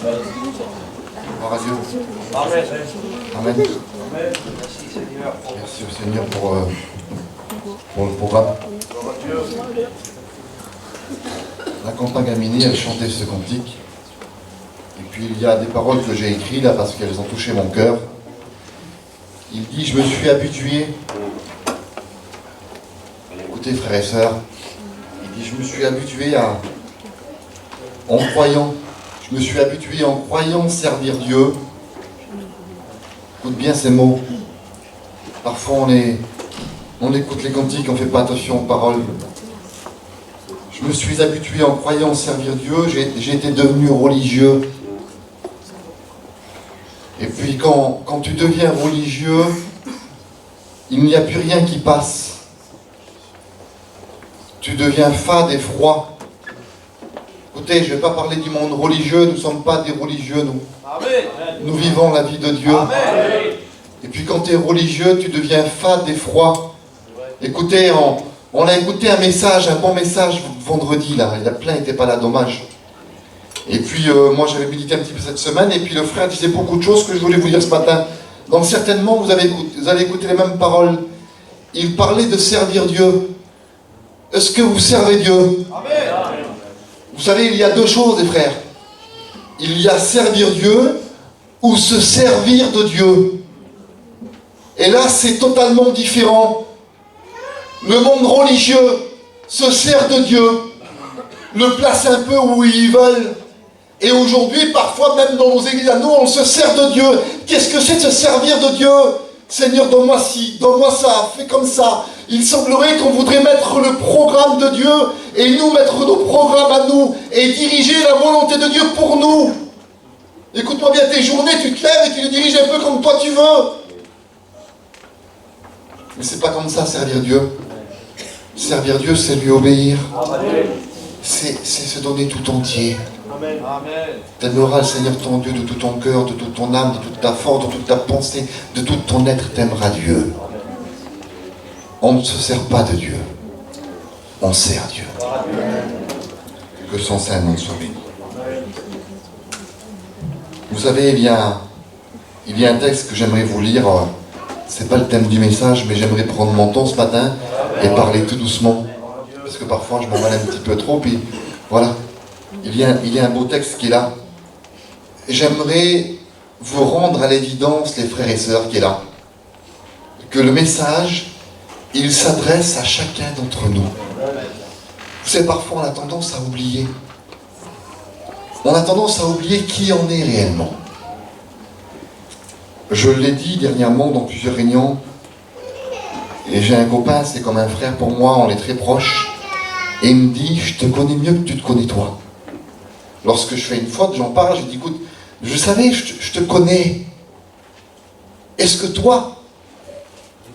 Gloire à Dieu. Amen. Amen. Merci Seigneur. Merci au Seigneur pour le programme. Gloire à Dieu. La campagne Amini, elle chantait ce cantique. Et puis il y a des paroles que j'ai écrites là parce qu'elles ont touché mon cœur. Il dit, je me suis habitué. Écoutez frères et sœurs, il dit, je me suis habitué en croyant. Je me suis habitué en croyant servir Dieu. Écoute bien ces mots. Parfois on écoute les cantiques, on ne fait pas attention aux paroles. Je me suis habitué en croyant servir Dieu, j'ai été devenu religieux. Et puis quand tu deviens religieux, il n'y a plus rien qui passe. Tu deviens fade et froid. Écoutez, je ne vais pas parler du monde religieux, nous ne sommes pas des religieux, nous. Amen. Nous vivons la vie de Dieu. Amen. Et puis quand tu es religieux, tu deviens fade et froid. Écoutez, on a écouté un bon message vendredi, là. La plein n'était pas là, dommage. Et puis moi j'avais médité un petit peu cette semaine, et puis le frère disait beaucoup de choses que je voulais vous dire ce matin. Donc certainement vous allez écouter les mêmes paroles. Il parlait de servir Dieu. Est-ce que vous servez Dieu? Amen. Vous savez, il y a deux choses, les frères. Il y a servir Dieu ou se servir de Dieu. Et là, c'est totalement différent. Le monde religieux se sert de Dieu, le place un peu où ils veulent. Et aujourd'hui, parfois, même dans nos églises à nous, on se sert de Dieu. Qu'est-ce que c'est de se servir de Dieu? Seigneur, donne-moi ci, donne-moi ça, fais comme ça. Il semblerait qu'on voudrait mettre le programme de Dieu et nous mettre nos programmes à nous et diriger la volonté de Dieu pour nous. Écoute-moi bien, tes journées, tu te lèves et tu les diriges un peu comme toi tu veux. Mais c'est pas comme ça, servir Dieu. Servir Dieu, c'est lui obéir. C'est se donner tout entier. Amen. T'aimeras le Seigneur ton Dieu de tout ton cœur, de toute ton âme, de toute ta force, de toute ta pensée, de tout ton être, t'aimeras Dieu. On ne se sert pas de Dieu. On sert Dieu. Que son saint nom soit béni. Vous savez, il y a un texte que j'aimerais vous lire. C'est pas le thème du message, mais j'aimerais prendre mon temps ce matin et parler tout doucement. Parce que parfois je m'en mêle un petit peu trop, puis voilà. Il y a un beau texte qui est là. J'aimerais vous rendre à l'évidence, les frères et sœurs, qui est là, que le message, il s'adresse à chacun d'entre nous. Vous savez, parfois on a tendance à oublier. On a tendance à oublier qui on est réellement. Je l'ai dit dernièrement dans plusieurs réunions, et j'ai un copain, c'est comme un frère pour moi, on est très proches, et il me dit, je te connais mieux que tu te connais toi. Lorsque je fais une faute, j'en parle, je dis, écoute, je savais, je te connais. Est-ce que toi,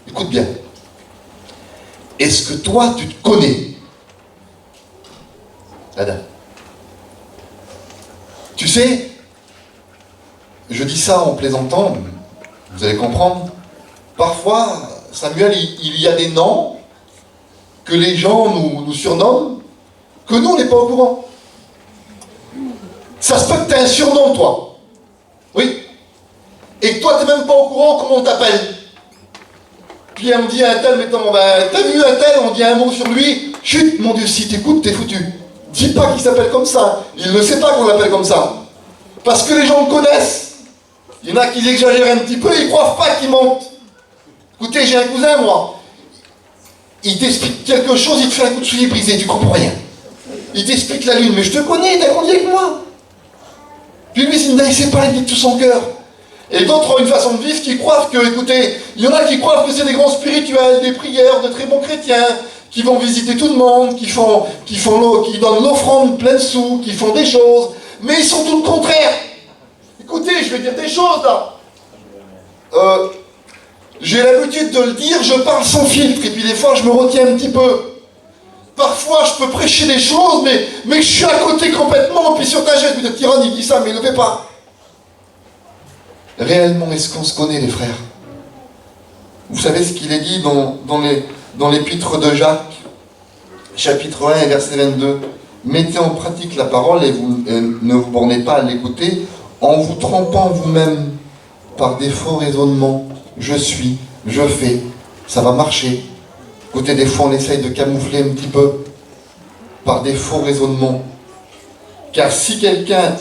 écoute bien, est-ce que toi, tu te connais? Adam. Tu sais, je dis ça en plaisantant, vous allez comprendre. Parfois, Samuel, il y a des noms que les gens nous surnomment, que nous, on n'est pas au courant. Ça se peut que tu aies un surnom, toi. Oui. Et que toi, tu n'es même pas au courant comment on t'appelle. Puis on dit à un tel, mettons, t'as vu un tel, on dit un mot sur lui. Chut, mon Dieu, si t'écoutes, t'es foutu. Dis pas qu'il s'appelle comme ça. Il ne sait pas qu'on l'appelle comme ça. Parce que les gens le connaissent. Il y en a qui exagèrent un petit peu, ils ne croient pas qu'il monte. Écoutez, j'ai un cousin, moi. Il t'explique quelque chose, il te fait un coup de soulier brisé, tu comprends rien. Il t'explique la lune, mais je te connais, t'as grandi avec moi. Puis lui, il ne sait pas, il dit de tout son cœur. Et d'autres ont une façon de vivre qui croient que, écoutez, il y en a qui croient que c'est des grands spirituels, des prières, de très bons chrétiens, qui vont visiter tout le monde, qui donnent l'offrande plein de sous, qui font des choses, mais ils sont tout le contraire. Écoutez, je vais dire des choses là. J'ai l'habitude de le dire, je parle sans filtre, et puis des fois je me retiens un petit peu. Parfois je peux prêcher des choses, mais je suis à côté complètement, puis sur ta chaise, je me dis, Tyrone, il dit ça, mais il ne le fait pas. Réellement, est-ce qu'on se connaît, les frères? Vous savez ce qu'il est dit dans l'épître de Jacques, chapitre 1 et verset 22. Mettez en pratique la parole et vous ne vous bornez pas à l'écouter en vous trompant vous-même par des faux raisonnements. Je suis, je fais, ça va marcher. Écoutez, des fois on essaye de camoufler un petit peu par des faux raisonnements. Car si quelqu'un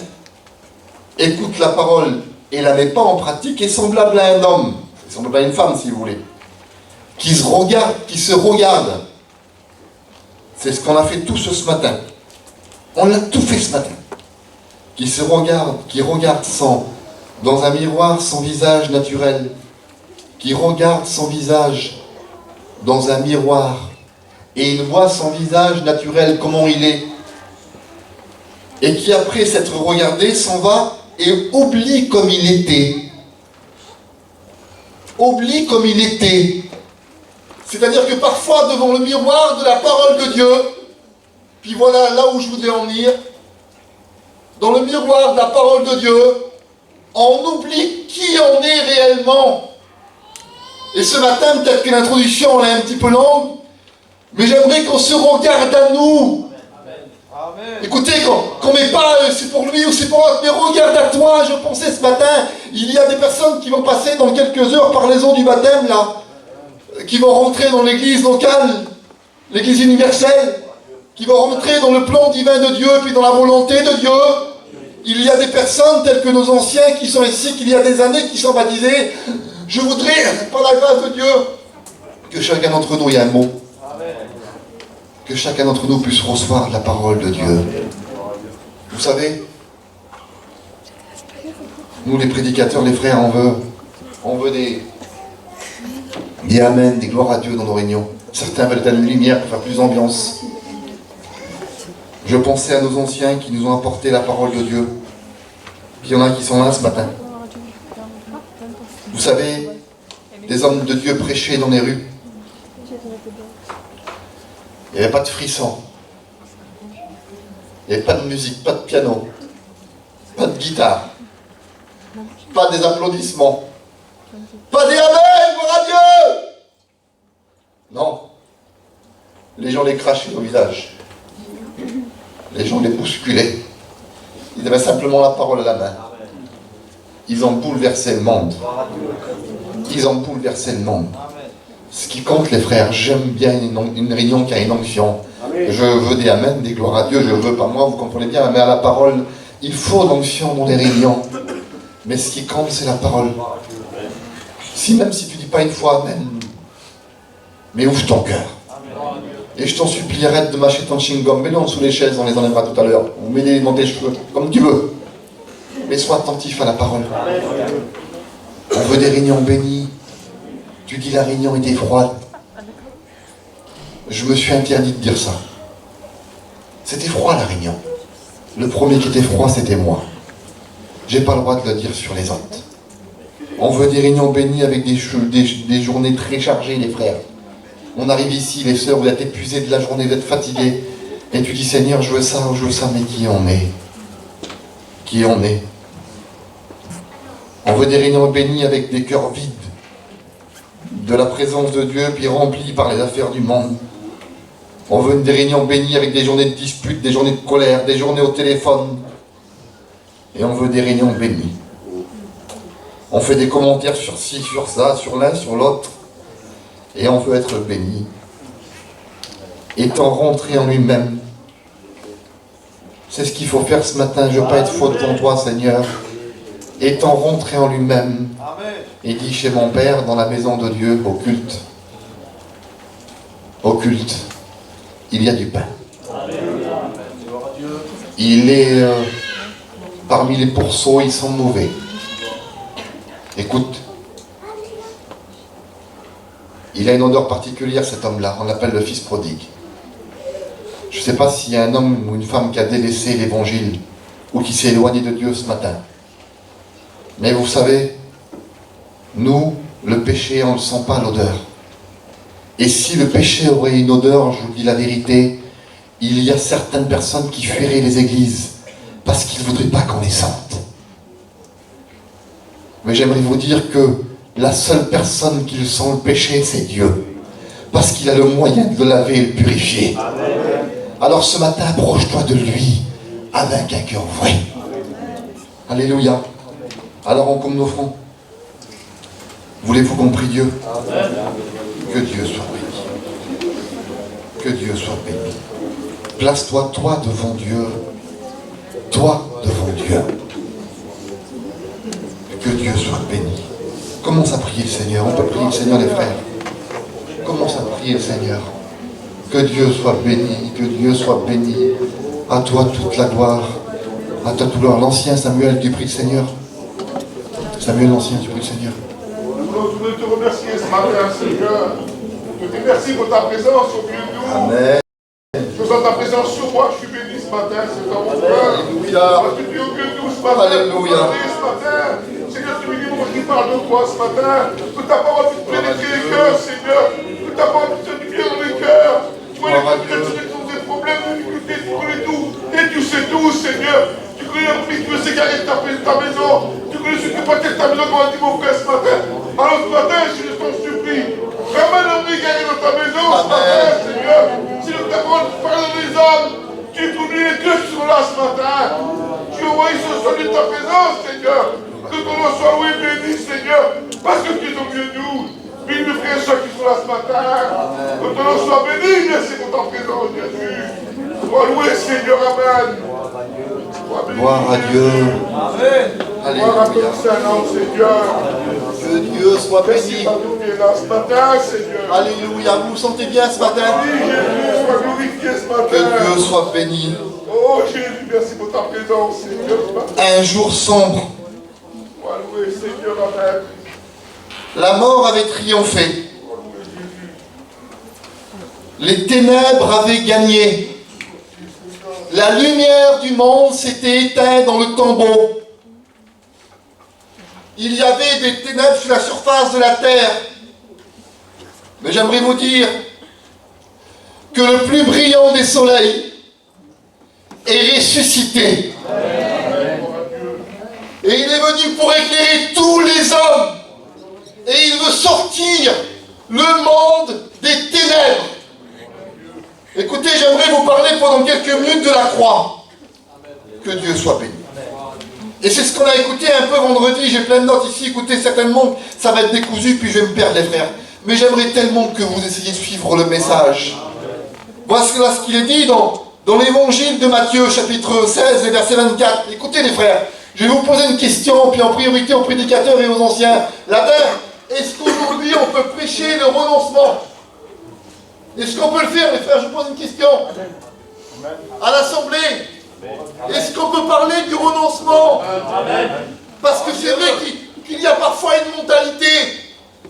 écoute la parole et ne la met pas en pratique, est semblable à un homme, semblable à une femme si vous voulez, qui se regarde. C'est ce qu'on a fait tous ce matin. On a tout fait ce matin. Qui se regarde, qui regarde dans un miroir son visage naturel, qui regarde son visage dans un miroir, et il voit son visage naturel, comment il est, et qui après s'être regardé s'en va et oublie comme il était. Oublie comme il était. C'est-à-dire que parfois, devant le miroir de la parole de Dieu, puis voilà là où je voudrais en venir, dans le miroir de la parole de Dieu, on oublie qui on est réellement. Et ce matin, peut-être que l'introduction est un petit peu longue, mais j'aimerais qu'on se regarde à nous. Amen. Écoutez, qu'on ne met pas c'est pour lui ou c'est pour l'autre, mais regarde à toi. Je pensais ce matin, il y a des personnes qui vont passer dans quelques heures par les eaux du baptême, là, qui vont rentrer dans l'église locale, l'église universelle, qui vont rentrer dans le plan divin de Dieu, puis dans la volonté de Dieu. Il y a des personnes telles que nos anciens qui sont ici, qu'il y a des années, qui sont baptisés. Je voudrais, par la grâce de Dieu, que chacun d'entre nous ait un mot. Que chacun d'entre nous puisse recevoir la parole de Dieu. Vous savez, nous les prédicateurs, les frères, on veut des amen, des gloires à Dieu dans nos réunions. Certains veulent une lumière pour faire plus d'ambiance. Je pensais à nos anciens qui nous ont apporté la parole de Dieu. Puis il y en a qui sont là ce matin. Vous savez, des hommes de Dieu prêchaient dans les rues. Il n'y avait pas de frisson. Il n'y avait pas de musique, pas de piano, pas de guitare, pas des applaudissements, pas des amen, gloire à Dieu. Non. Les gens les crachaient au visage. Les gens les bousculaient. Ils avaient simplement la parole à la main. Ils ont bouleversé le monde. Ils ont bouleversé le monde. Ce qui compte, les frères, j'aime bien une réunion qui a une onction. Je veux des amen, des gloires à Dieu, je veux pas moi, vous comprenez bien, mais à la parole, il faut l'onction dans les réunions. Mais ce qui compte, c'est la parole. Même si tu dis pas une fois amen, mais ouvre ton cœur. Et je t'en supplie, arrête de mâcher ton chewing-gum, mets-le sous les chaises, on les enlèvera tout à l'heure, ou mets-les dans tes cheveux, comme tu veux. Mais sois attentif à la parole. On veut des réunions bénies. Tu dis la réunion était froide. Je me suis interdit de dire ça. C'était froid la réunion. Le premier qui était froid, c'était moi. J'ai pas le droit de le dire sur les autres. On veut des réunions bénies avec des journées très chargées, les frères. On arrive ici, les sœurs, vous êtes épuisés de la journée, vous êtes fatigués. Et tu dis, Seigneur, je veux ça, mais qui on est? Qui on est? On veut des réunions bénies avec des cœurs vides de la présence de Dieu, puis remplis par les affaires du monde. On veut des réunions bénies avec des journées de disputes, des journées de colère, des journées au téléphone. Et on veut des réunions bénies. On fait des commentaires sur ci, sur ça, sur l'un, sur l'autre. Et on veut être béni. Étant rentré en lui-même. C'est ce qu'il faut faire ce matin. Je ne veux pas être faux devant toi, Seigneur. Étant rentré en lui-même. Et dit chez mon Père, dans la maison de Dieu, au culte. Au culte. Il y a du pain. Il est parmi les pourceaux, ils sont mauvais. Écoute. Il a une odeur particulière, cet homme-là. On l'appelle le fils prodigue. Je ne sais pas s'il y a un homme ou une femme qui a délaissé l'évangile ou qui s'est éloigné de Dieu ce matin. Mais vous savez, nous, le péché, on ne sent pas l'odeur. Et si le péché aurait une odeur, je vous dis la vérité, il y a certaines personnes qui fuiraient les églises parce qu'ils ne voudraient pas qu'on les sente. Mais j'aimerais vous dire que la seule personne qui sent le péché, c'est Dieu. Parce qu'il a le moyen de le laver et le purifier. Amen. Alors ce matin, approche-toi de lui avec un cœur vrai. Alléluia. Alors on coupe nos fronts. Voulez-vous qu'on prie Dieu? Que Dieu soit béni. Que Dieu soit béni. Place-toi, toi, devant Dieu. Toi, devant Dieu. Que Dieu soit béni. Commence à prier le Seigneur. On peut prier le Seigneur, les frères. Commence à prier le Seigneur. Que Dieu soit béni. Que Dieu soit béni. À toi toute la gloire. À toi toute la gloire. L'ancien Samuel, tu pries le Seigneur. Samuel l'ancien, tu pries le Seigneur. Je voulais te remercier ce matin, Seigneur. Je te remercie pour ta présence au milieu de nous. Amen. Je sens ta présence sur moi. Je suis béni ce matin, Seigneur, mon frère. Alléluia. Parce que tu es au milieu de nous ce matin. Alléluia. Ce matin. Seigneur, tu me dis, moi qui parle de toi ce matin. Que ta parole puisse pénétrer les cœurs, Seigneur. Que ta parole puisse te bien dans les cœurs. Tu vois les difficultés, tous les problèmes, les difficultés, tu connais tout. Et tu sais tout, Seigneur. Tu connais la pluie qui veut s'égarer de ta maison. Tu connais ce qui peut être ta maison, comme a dit mon frère ce matin. Alors ce matin, je t'en supplie. Ramène l'homme égaré dans ta maison ce matin, Seigneur. Si nous t'avons parlé des hommes, tu connais les cœurs qui sont là ce matin. Tu envoies ce soir de ta présence, Seigneur. Que ton nom soit loué, béni, Seigneur. Parce que tu es au milieu de nous. Bénis mes frères et sœurs qui sont là ce matin. Que ton nom soit béni, merci pour ta présence, Jésus. Sois loué, Seigneur, Amen. Gloire à Dieu. Amen. Gloire à ton Alléluia. Saint-Nom, Seigneur. Que Dieu soit Merci béni. par nous qui est là ce matin, Seigneur. Alléluia. Vous vous sentez bien ce matin? Oui, Jésus, sois glorifié ce Que matin. Dieu soit béni. Oh Jésus, merci pour ta présence, Seigneur, ce matin. Un jour sombre. Sois loué, Seigneur, Amen. La mort avait triomphé. Sois loué, Jésus. Les ténèbres avaient gagné. La lumière du monde s'était éteinte dans le tombeau. Il y avait des ténèbres sur la surface de la terre. Mais j'aimerais vous dire que le plus brillant des soleils est ressuscité. Et il est venu pour éclairer tous les hommes. Et il veut sortir le monde des ténèbres. Écoutez, j'aimerais vous parler pendant quelques minutes de la croix. Que Dieu soit béni. Et c'est ce qu'on a écouté un peu vendredi. J'ai plein de notes ici. Écoutez, certainement, ça va être décousu, puis je vais me perdre, les frères. Mais j'aimerais tellement que vous essayiez de suivre le message. Voici là ce qu'il est dit dans l'évangile de Matthieu, chapitre 16, et verset 24. Écoutez, les frères, je vais vous poser une question, puis en priorité aux prédicateurs et aux anciens. La terre, est-ce qu'aujourd'hui on peut prêcher le renoncement? Est-ce qu'on peut le faire, les frères? Je vous pose une question. À l'Assemblée, est-ce qu'on peut parler du renoncement? Parce que c'est vrai qu'il y a parfois une mentalité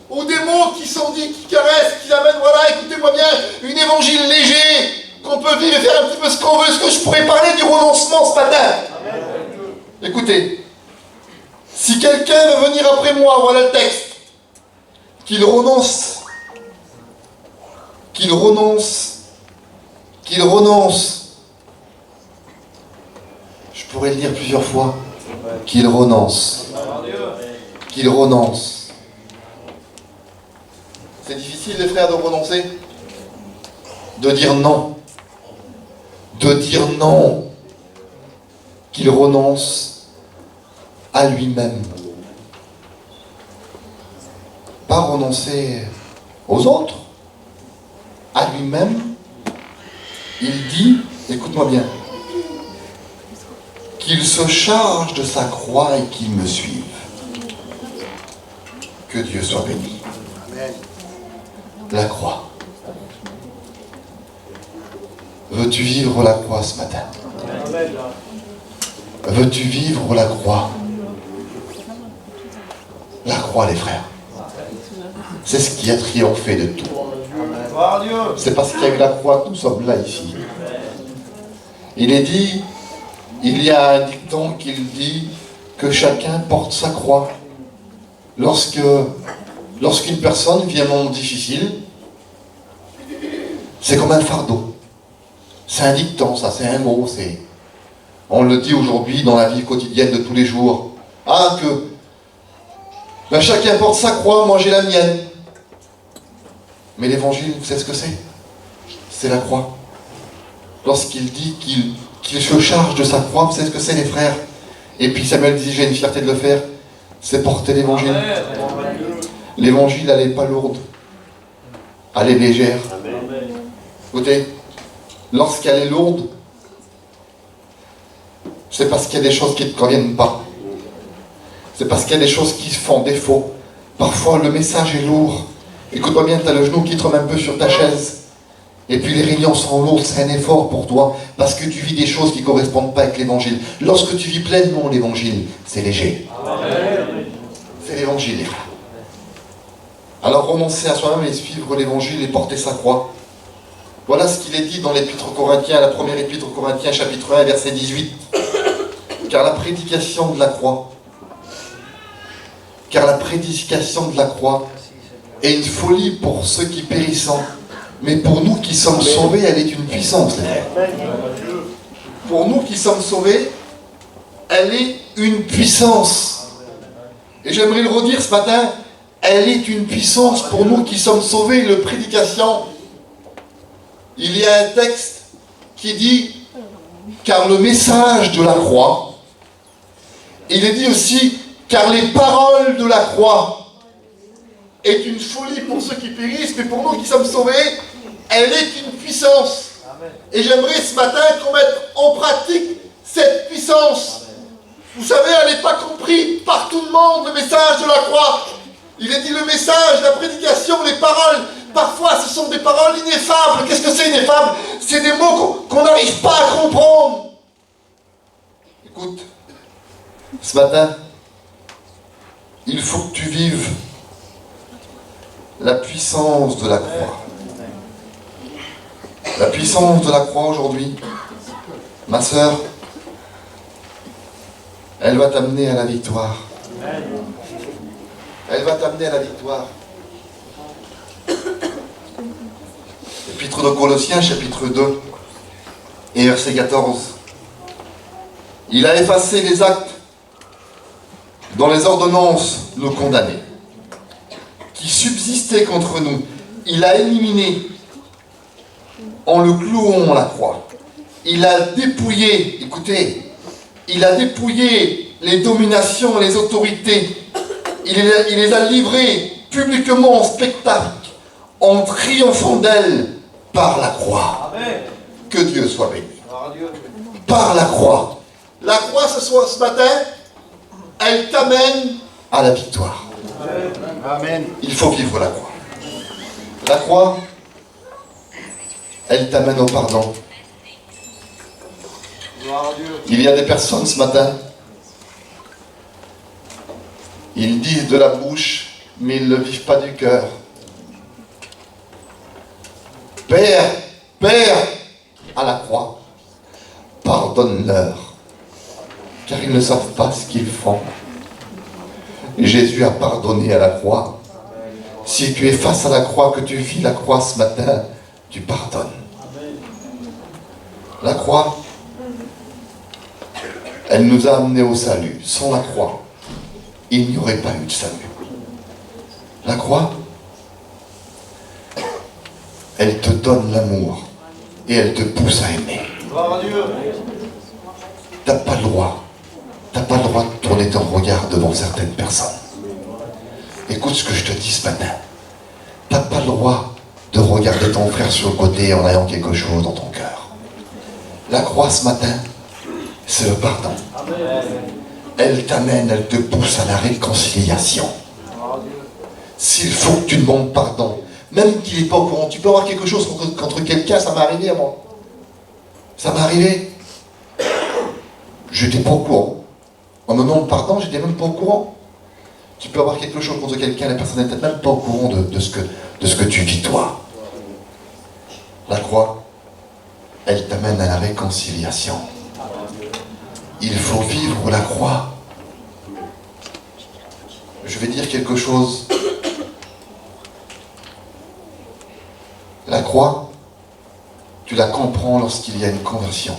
ou des mots qui sont dits, qui caressent, qui amènent, voilà, écoutez-moi bien, une évangile léger, qu'on peut vivre et faire un petit peu ce qu'on veut. Est-ce que je pourrais parler du renoncement ce matin? Écoutez, si quelqu'un veut venir après moi, voilà le texte, qu'il renonce, je pourrais le dire plusieurs fois, qu'il renonce. C'est difficile, les frères, de renoncer, de dire non, qu'il renonce à lui-même. Pas renoncer aux autres, à lui-même. Il dit, écoute-moi bien, qu'il se charge de sa croix et qu'il me suive. Que Dieu soit béni. La croix. Veux-tu vivre la croix ce matin? Veux-tu vivre la croix? La croix, les frères. C'est ce qui a triomphé de tout. C'est parce qu'il y a eu la croix que nous sommes là ici. Il est dit, il y a un dicton qui dit que chacun porte sa croix. Lorsqu'une personne vit un moment difficile, c'est comme un fardeau. C'est un dicton, ça, c'est un mot, on le dit aujourd'hui dans la vie quotidienne de tous les jours. Chacun porte sa croix, moi j'ai la mienne. Mais l'évangile, vous savez ce que c'est? C'est la croix. Lorsqu'il dit qu'il se charge de sa croix, vous savez ce que c'est, les frères? Et puis Samuel dit, j'ai une fierté de le faire, c'est porter l'évangile. L'évangile, elle n'est pas lourde, elle est légère. Écoutez, lorsqu'elle est lourde, c'est parce qu'il y a des choses qui ne te conviennent pas. C'est parce qu'il y a des choses qui font défaut. Parfois, le message est lourd. Écoute-moi bien, tu as le genou qui tremble un peu sur ta chaise. Et puis les réunions sont lourdes, c'est un effort pour toi, parce que tu vis des choses qui ne correspondent pas avec l'évangile. Lorsque tu vis pleinement l'évangile, c'est léger. C'est l'évangile. Alors renoncer à soi-même et suivre l'évangile et porter sa croix. Voilà ce qu'il est dit dans l'épître aux Corinthiens, la première épître aux Corinthiens, chapitre 1, verset 18. Car la prédication de la croix, est une folie pour ceux qui périssent. Mais pour nous qui sommes sauvés, elle est une puissance. Pour nous qui sommes sauvés, elle est une puissance. Et j'aimerais le redire ce matin, elle est une puissance pour nous qui sommes sauvés. Le prédication, il y a un texte qui dit, car le message de la croix, il est dit aussi, car les paroles de la croix est une folie pour ceux qui périssent, mais pour nous qui sommes sauvés, elle est une puissance. Amen. Et j'aimerais ce matin qu'on mette en pratique cette puissance. Amen. Vous savez, elle n'est pas comprise par tout le monde, le message de la croix. Il est dit le message, la prédication, les paroles. Parfois, ce sont des paroles ineffables. Qu'est-ce que c'est ineffable? C'est des mots qu'on n'arrive pas à comprendre. Écoute, ce matin, il faut que tu vives la puissance de la croix. La puissance de la croix aujourd'hui, ma sœur, elle va t'amener à la victoire. Elle va t'amener à la victoire. Épître de Colossiens, chapitre 2, et verset 14. Il a effacé les actes dont les ordonnances nous condamnaient, qui subsistaient contre nous. Il a éliminé en le clouant à la croix. Il a dépouillé, écoutez, il a dépouillé les dominations et les autorités. Il les a livrées publiquement en spectacle, en triomphant d'elles par la croix. Amen. Que Dieu soit béni. Par la croix. La croix, ce matin, elle t'amène à la victoire. Amen. Il faut vivre la croix. La croix, elle t'amène au pardon. Il y a des personnes ce matin, ils disent de la bouche, mais ils ne le vivent pas du cœur. Père, à la croix, pardonne-leur, car ils ne savent pas ce qu'ils font. Jésus a pardonné à la croix. Si tu es face à la croix, que tu vis la croix ce matin, tu pardonnes. La croix, elle nous a amenés au salut. Sans la croix, il n'y aurait pas eu de salut. La croix, elle te donne l'amour et elle te pousse à aimer. T'as pas le droit de tourner ton regard devant certaines personnes. Écoute ce que je te dis ce matin. T'as pas le droit de regarder ton frère sur le côté en ayant quelque chose dans ton cœur. La croix ce matin, c'est le pardon. Elle t'amène, elle te pousse à la réconciliation. S'il faut que tu demandes pardon, même qu'il n'est pas au courant, tu peux avoir quelque chose contre quelqu'un, ça m'est arrivé à moi. Ça m'est arrivé. Je n'étais pas au courant. En me demandant pardon, j'étais même pas au courant. Tu peux avoir quelque chose contre quelqu'un, la personne n'est peut-être même pas au courant de ce que tu vis toi. La croix, elle t'amène à la réconciliation. Il faut vivre la croix. Je vais dire quelque chose. La croix, tu la comprends lorsqu'il y a une conversion.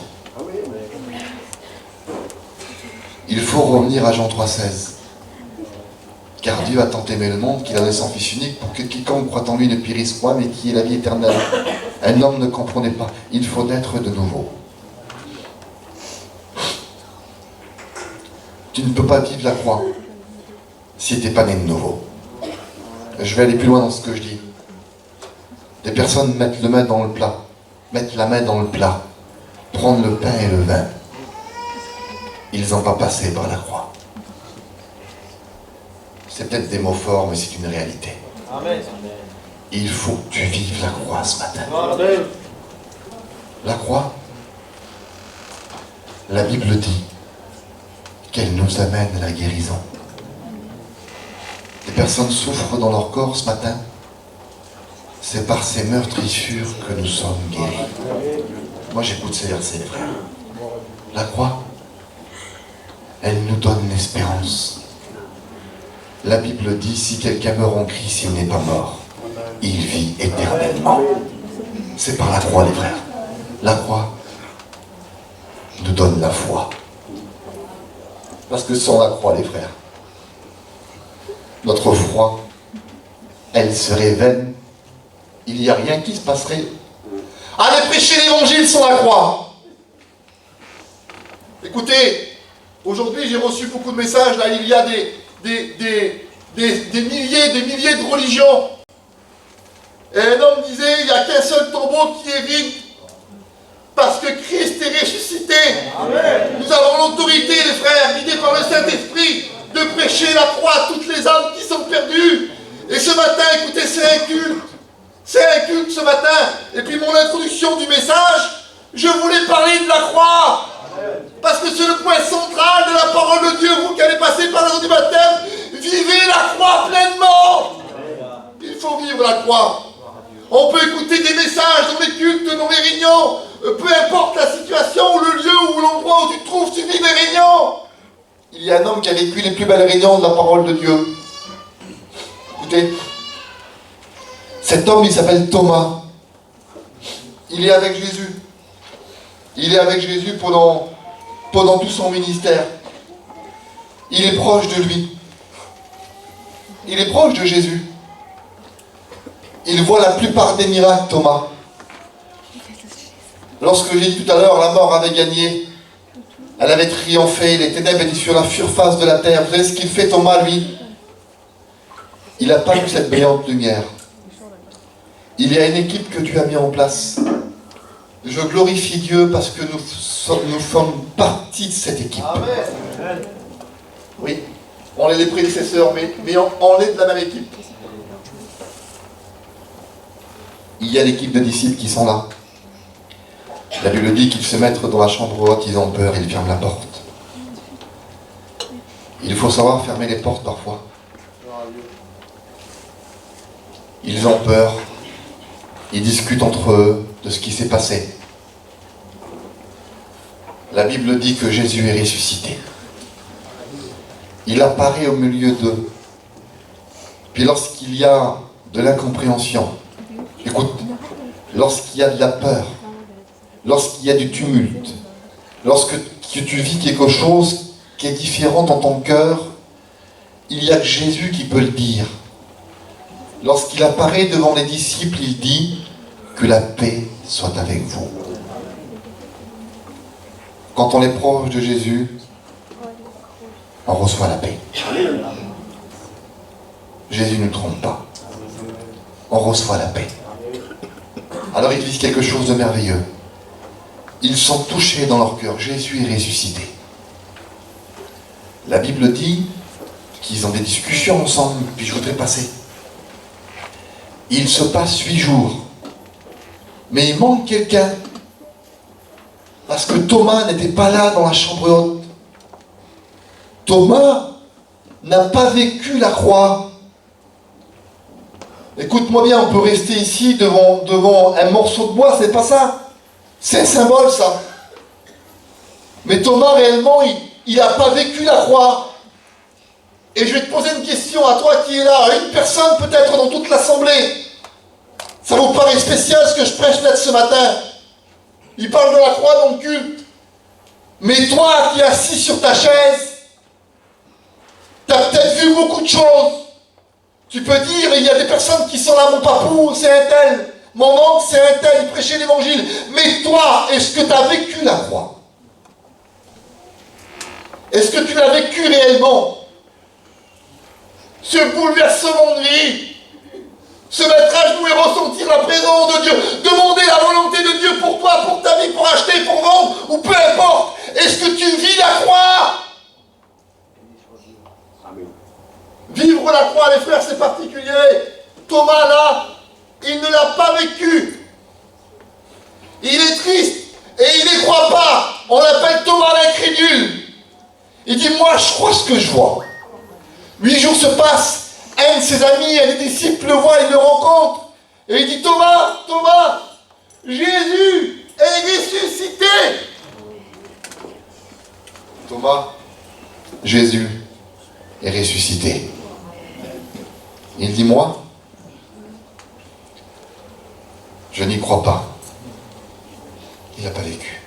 Il faut revenir à Jean 3,16. Car Dieu a tant aimé le monde qu'il a donné son Fils unique pour que quiconque croit en lui ne périsse point, mais qui ait la vie éternelle. Un homme ne comprenait pas. Il faut naître de nouveau. Tu ne peux pas vivre la croix si tu n'es pas né de nouveau. Je vais aller plus loin dans ce que je dis. Des personnes mettent la main dans le plat, prendre le pain et le vin. Ils n'ont pas passé par la croix. C'est peut-être des mots forts, mais c'est une réalité. Amen. Il faut que tu vives la croix ce matin. Amen. La croix, la Bible dit qu'elle nous amène à la guérison. Des personnes souffrent dans leur corps ce matin. C'est par ces meurtrissures que nous sommes guéris. Moi j'écoute ces versets, les frères. La croix, elle nous donne l'espérance. La Bible dit, si quelqu'un meurt en Christ, il n'est pas mort. Il vit éternellement. C'est par la croix, les frères. La croix nous donne la foi. Parce que sans la croix, les frères, notre foi, elle serait vaine. Il n'y a rien qui se passerait. Allez prêcher l'évangile sans la croix. Écoutez, aujourd'hui j'ai reçu beaucoup de messages. Là, il y a des milliers de religions. Et un homme disait, il n'y a qu'un seul tombeau qui est vide. Parce que Christ est ressuscité. Amen. Nous avons l'autorité, les frères, guidés par le Saint-Esprit, de prêcher la croix à toutes les âmes qui sont perdues. Et ce matin, écoutez, c'est un culte. C'est un culte ce matin. Et puis mon introduction du message, je voulais parler de la croix. Parce que c'est le point central de la parole de Dieu. Vous qui allez passer par l'eau du baptême, vivez la croix pleinement. Il faut vivre la croix. On peut écouter des messages dans les cultes, dans les réunions. Peu importe la situation ou le lieu ou l'endroit où tu te trouves, tu vis des réunions. Il y a un homme qui a vécu les plus belles réunions de la parole de Dieu. Écoutez, cet homme, il s'appelle Thomas. Il est avec Jésus. Il est avec Jésus pendant tout son ministère. Il est proche de lui. Il est proche de Jésus. Il voit la plupart des miracles, Thomas. Lorsque j'ai dit tout à l'heure, la mort avait gagné. Elle avait triomphé, les ténèbres étaient sur la surface de la terre. Vous savez ce qu'il fait, Thomas, lui? Il n'a pas vu cette brillante lumière. Il y a une équipe que Dieu a mis en place. Je glorifie Dieu parce que nous sommes partie de cette équipe. Amen. Oui, on est les prédécesseurs, mais on est de la même équipe. Il y a l'équipe de disciples qui sont là. La Bible dit qu'ils se mettent dans la chambre haute, ils ont peur, ils ferment la porte. Il faut savoir fermer les portes parfois. Ils ont peur. Ils discutent entre eux de ce qui s'est passé. La Bible dit que Jésus est ressuscité. Il apparaît au milieu d'eux. Puis lorsqu'il y a de l'incompréhension, écoute, lorsqu'il y a de la peur, lorsqu'il y a du tumulte, lorsque tu vis quelque chose qui est différent dans ton cœur, il n'y a que Jésus qui peut le dire. Lorsqu'il apparaît devant les disciples, il dit que la paix soit avec vous. Quand on est proche de Jésus, on reçoit la paix. Jésus ne trompe pas. On reçoit la paix. Alors ils vivent quelque chose de merveilleux. Ils sont touchés dans leur cœur. Jésus est ressuscité. La Bible dit qu'ils ont des discussions ensemble, puis je voudrais passer. Il se passe 8 jours. Mais il manque quelqu'un. Parce que Thomas n'était pas là dans la chambre haute. Thomas n'a pas vécu la croix. Écoute-moi bien, on peut rester ici devant un morceau de bois, c'est pas ça. C'est un symbole, ça. Mais Thomas, réellement, il n'a pas vécu la croix. Et je vais te poser une question à toi qui es là, à une personne peut-être dans toute l'assemblée. Ça vous paraît spécial ce que je prêche là ce matin? Il parle de la croix dans le culte. Mais toi qui es assis sur ta chaise, tu as peut-être vu beaucoup de choses. Tu peux dire, il y a des personnes qui sont là, mon papou, c'est un tel. Mon oncle, c'est un tel, il prêchait l'évangile. Mais toi, est-ce que tu as vécu la croix? Est-ce que tu l'as vécu réellement? Ce bouleversement de vie, se mettre à genoux et ressentir la présence de Dieu, demander la volonté de Dieu pour toi, pour ta vie, pour acheter, pour vendre, ou peu importe. Est-ce que tu vis la croix? Vivre la croix, les frères, c'est particulier. Thomas, là, il ne l'a pas vécu. Il est triste et il n'y croit pas. On l'appelle Thomas l'incrédule. Il dit, moi, je crois ce que je vois. 8 jours se passent. Un de ses amis, un des disciples le voit, il le rencontre. Et il dit, Thomas, Thomas, Jésus est ressuscité. Thomas, Jésus est ressuscité. Il dit, moi, je n'y crois pas. Il n'a pas vécu.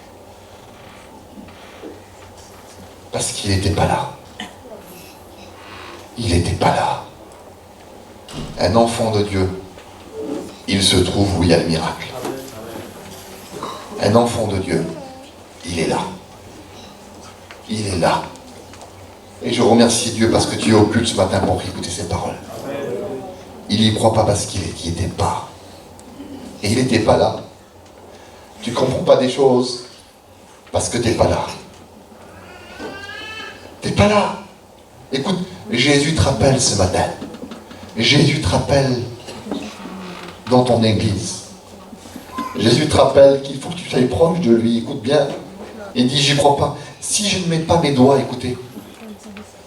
Parce qu'il n'était pas là. Il n'était pas là. Un enfant de Dieu, il se trouve où il y a le miracle. Un enfant de Dieu, il est là. Il est là. Et je remercie Dieu parce que tu es au culte ce matin pour écouter ses paroles. Il n'y croit pas parce qu'il n'y était pas. Et il n'était pas là. Tu ne comprends pas des choses parce que tu n'es pas là. Tu n'es pas là. Écoute, Jésus te rappelle ce matin. Jésus te rappelle dans ton église. Jésus te rappelle qu'il faut que tu sois proche de lui. Écoute bien. Il dit, j'y crois pas. Si je ne mets pas mes doigts, écoutez,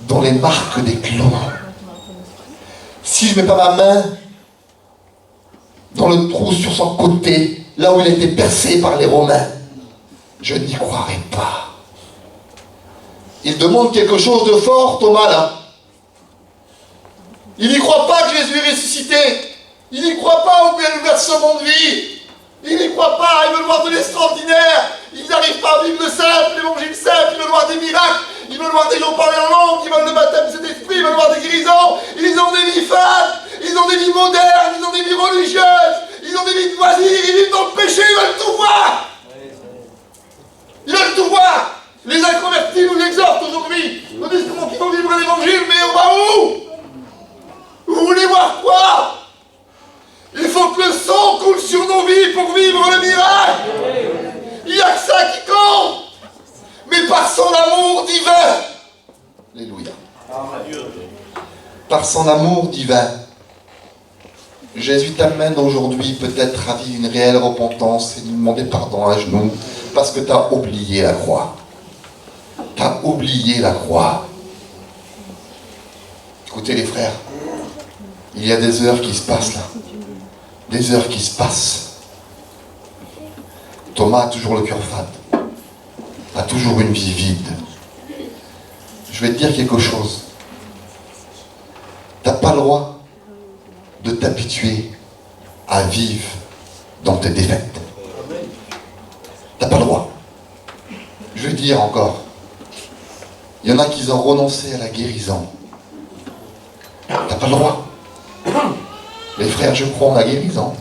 dans les marques des clous, si je ne mets pas ma main dans le trou sur son côté, là où il a été percé par les Romains, je n'y croirai pas. Il demande quelque chose de fort, Thomas, là. Il n'y croit pas que Jésus est ressuscité. Il n'y croit pas au bouleversement de vie. Il n'y croit pas, il veut voir de l'extraordinaire. Il n'arrive pas à vivre le simple, l'évangile simple. Il veut voir des miracles. Il veut voir des gens parler en langue. Ils veulent le baptême de cet esprit. Ils veulent voir des guérisons. Ils ont des vies fades. Ils ont des vies modernes. Ils ont des vies religieuses. Ils ont des vies de loisirs. Ils vivent dans le péché. Ils veulent tout voir. Ils veulent tout voir. Les inconvertis nous exhortent aujourd'hui. Ils nous disent comment ils vont vivre l'évangile, mais on va où? Vous voulez voir quoi? Il faut que le sang coule sur nos vies pour vivre le miracle. Il n'y a que ça qui compte. Mais par son amour divin. Alléluia. Par son amour divin. Jésus t'amène aujourd'hui peut-être à vivre une réelle repentance et lui demander pardon à genoux parce que tu as oublié la croix. Tu as oublié la croix. Écoutez les frères, il y a des heures qui se passent là. Des heures qui se passent. Thomas a toujours le cœur fade. A toujours une vie vide. Je vais te dire quelque chose. Tu n'as pas le droit de t'habituer à vivre dans tes défaites. Tu n'as pas le droit. Je vais dire encore. Il y en a qui ont renoncé à la guérison. Tu n'as pas le droit. Les frères, je crois en la guérison.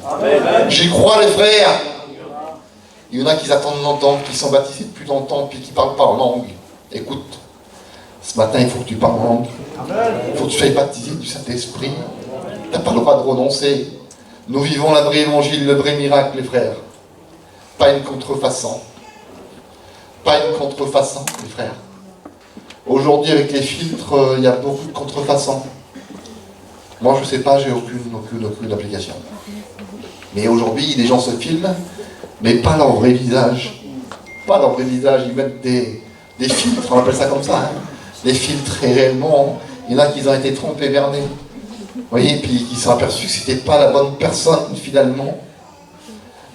J'y crois, les frères. Il y en a qui attendent longtemps, qui sont baptisés depuis longtemps, puis qui ne parlent pas en langue. Écoute, ce matin, il faut que tu parles en langue. Il faut que tu sois baptisé du Saint-Esprit. Tu n'as pas le droit de renoncer. Nous vivons la vraie évangile, le vrai miracle, les frères. Pas une contrefaçon. Pas une contrefaçon, les frères. Aujourd'hui, avec les filtres, il y a beaucoup de contrefaçons. Moi, je ne sais pas, j'ai aucune application. Mais aujourd'hui, les gens se filment, mais pas leur vrai visage. Pas leur vrai visage, ils mettent des filtres, on appelle ça comme ça. Hein. Des filtres, et réellement, il y en a qui ont été trompés, bernés. Vous voyez, puis qui se sont aperçus que ce n'était pas la bonne personne, finalement.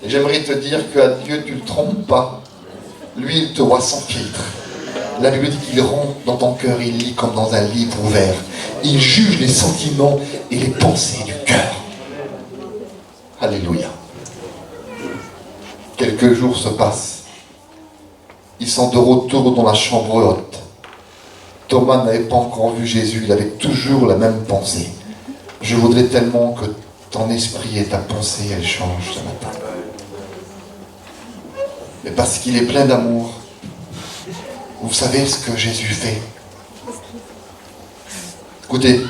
Et j'aimerais te dire qu'à Dieu, tu ne le trompes pas. Lui, il te voit sans filtre. La Bible dit qu'il rentre dans ton cœur, il lit comme dans un livre ouvert. Il juge les sentiments et les pensées du cœur. Alléluia. Quelques jours se passent. Ils sont de retour dans la chambre haute. Thomas n'avait pas encore vu Jésus, il avait toujours la même pensée. Je voudrais tellement que ton esprit et ta pensée, elles changent ce matin. Mais parce qu'il est plein d'amour, Vous savez ce que Jésus fait? Écoutez,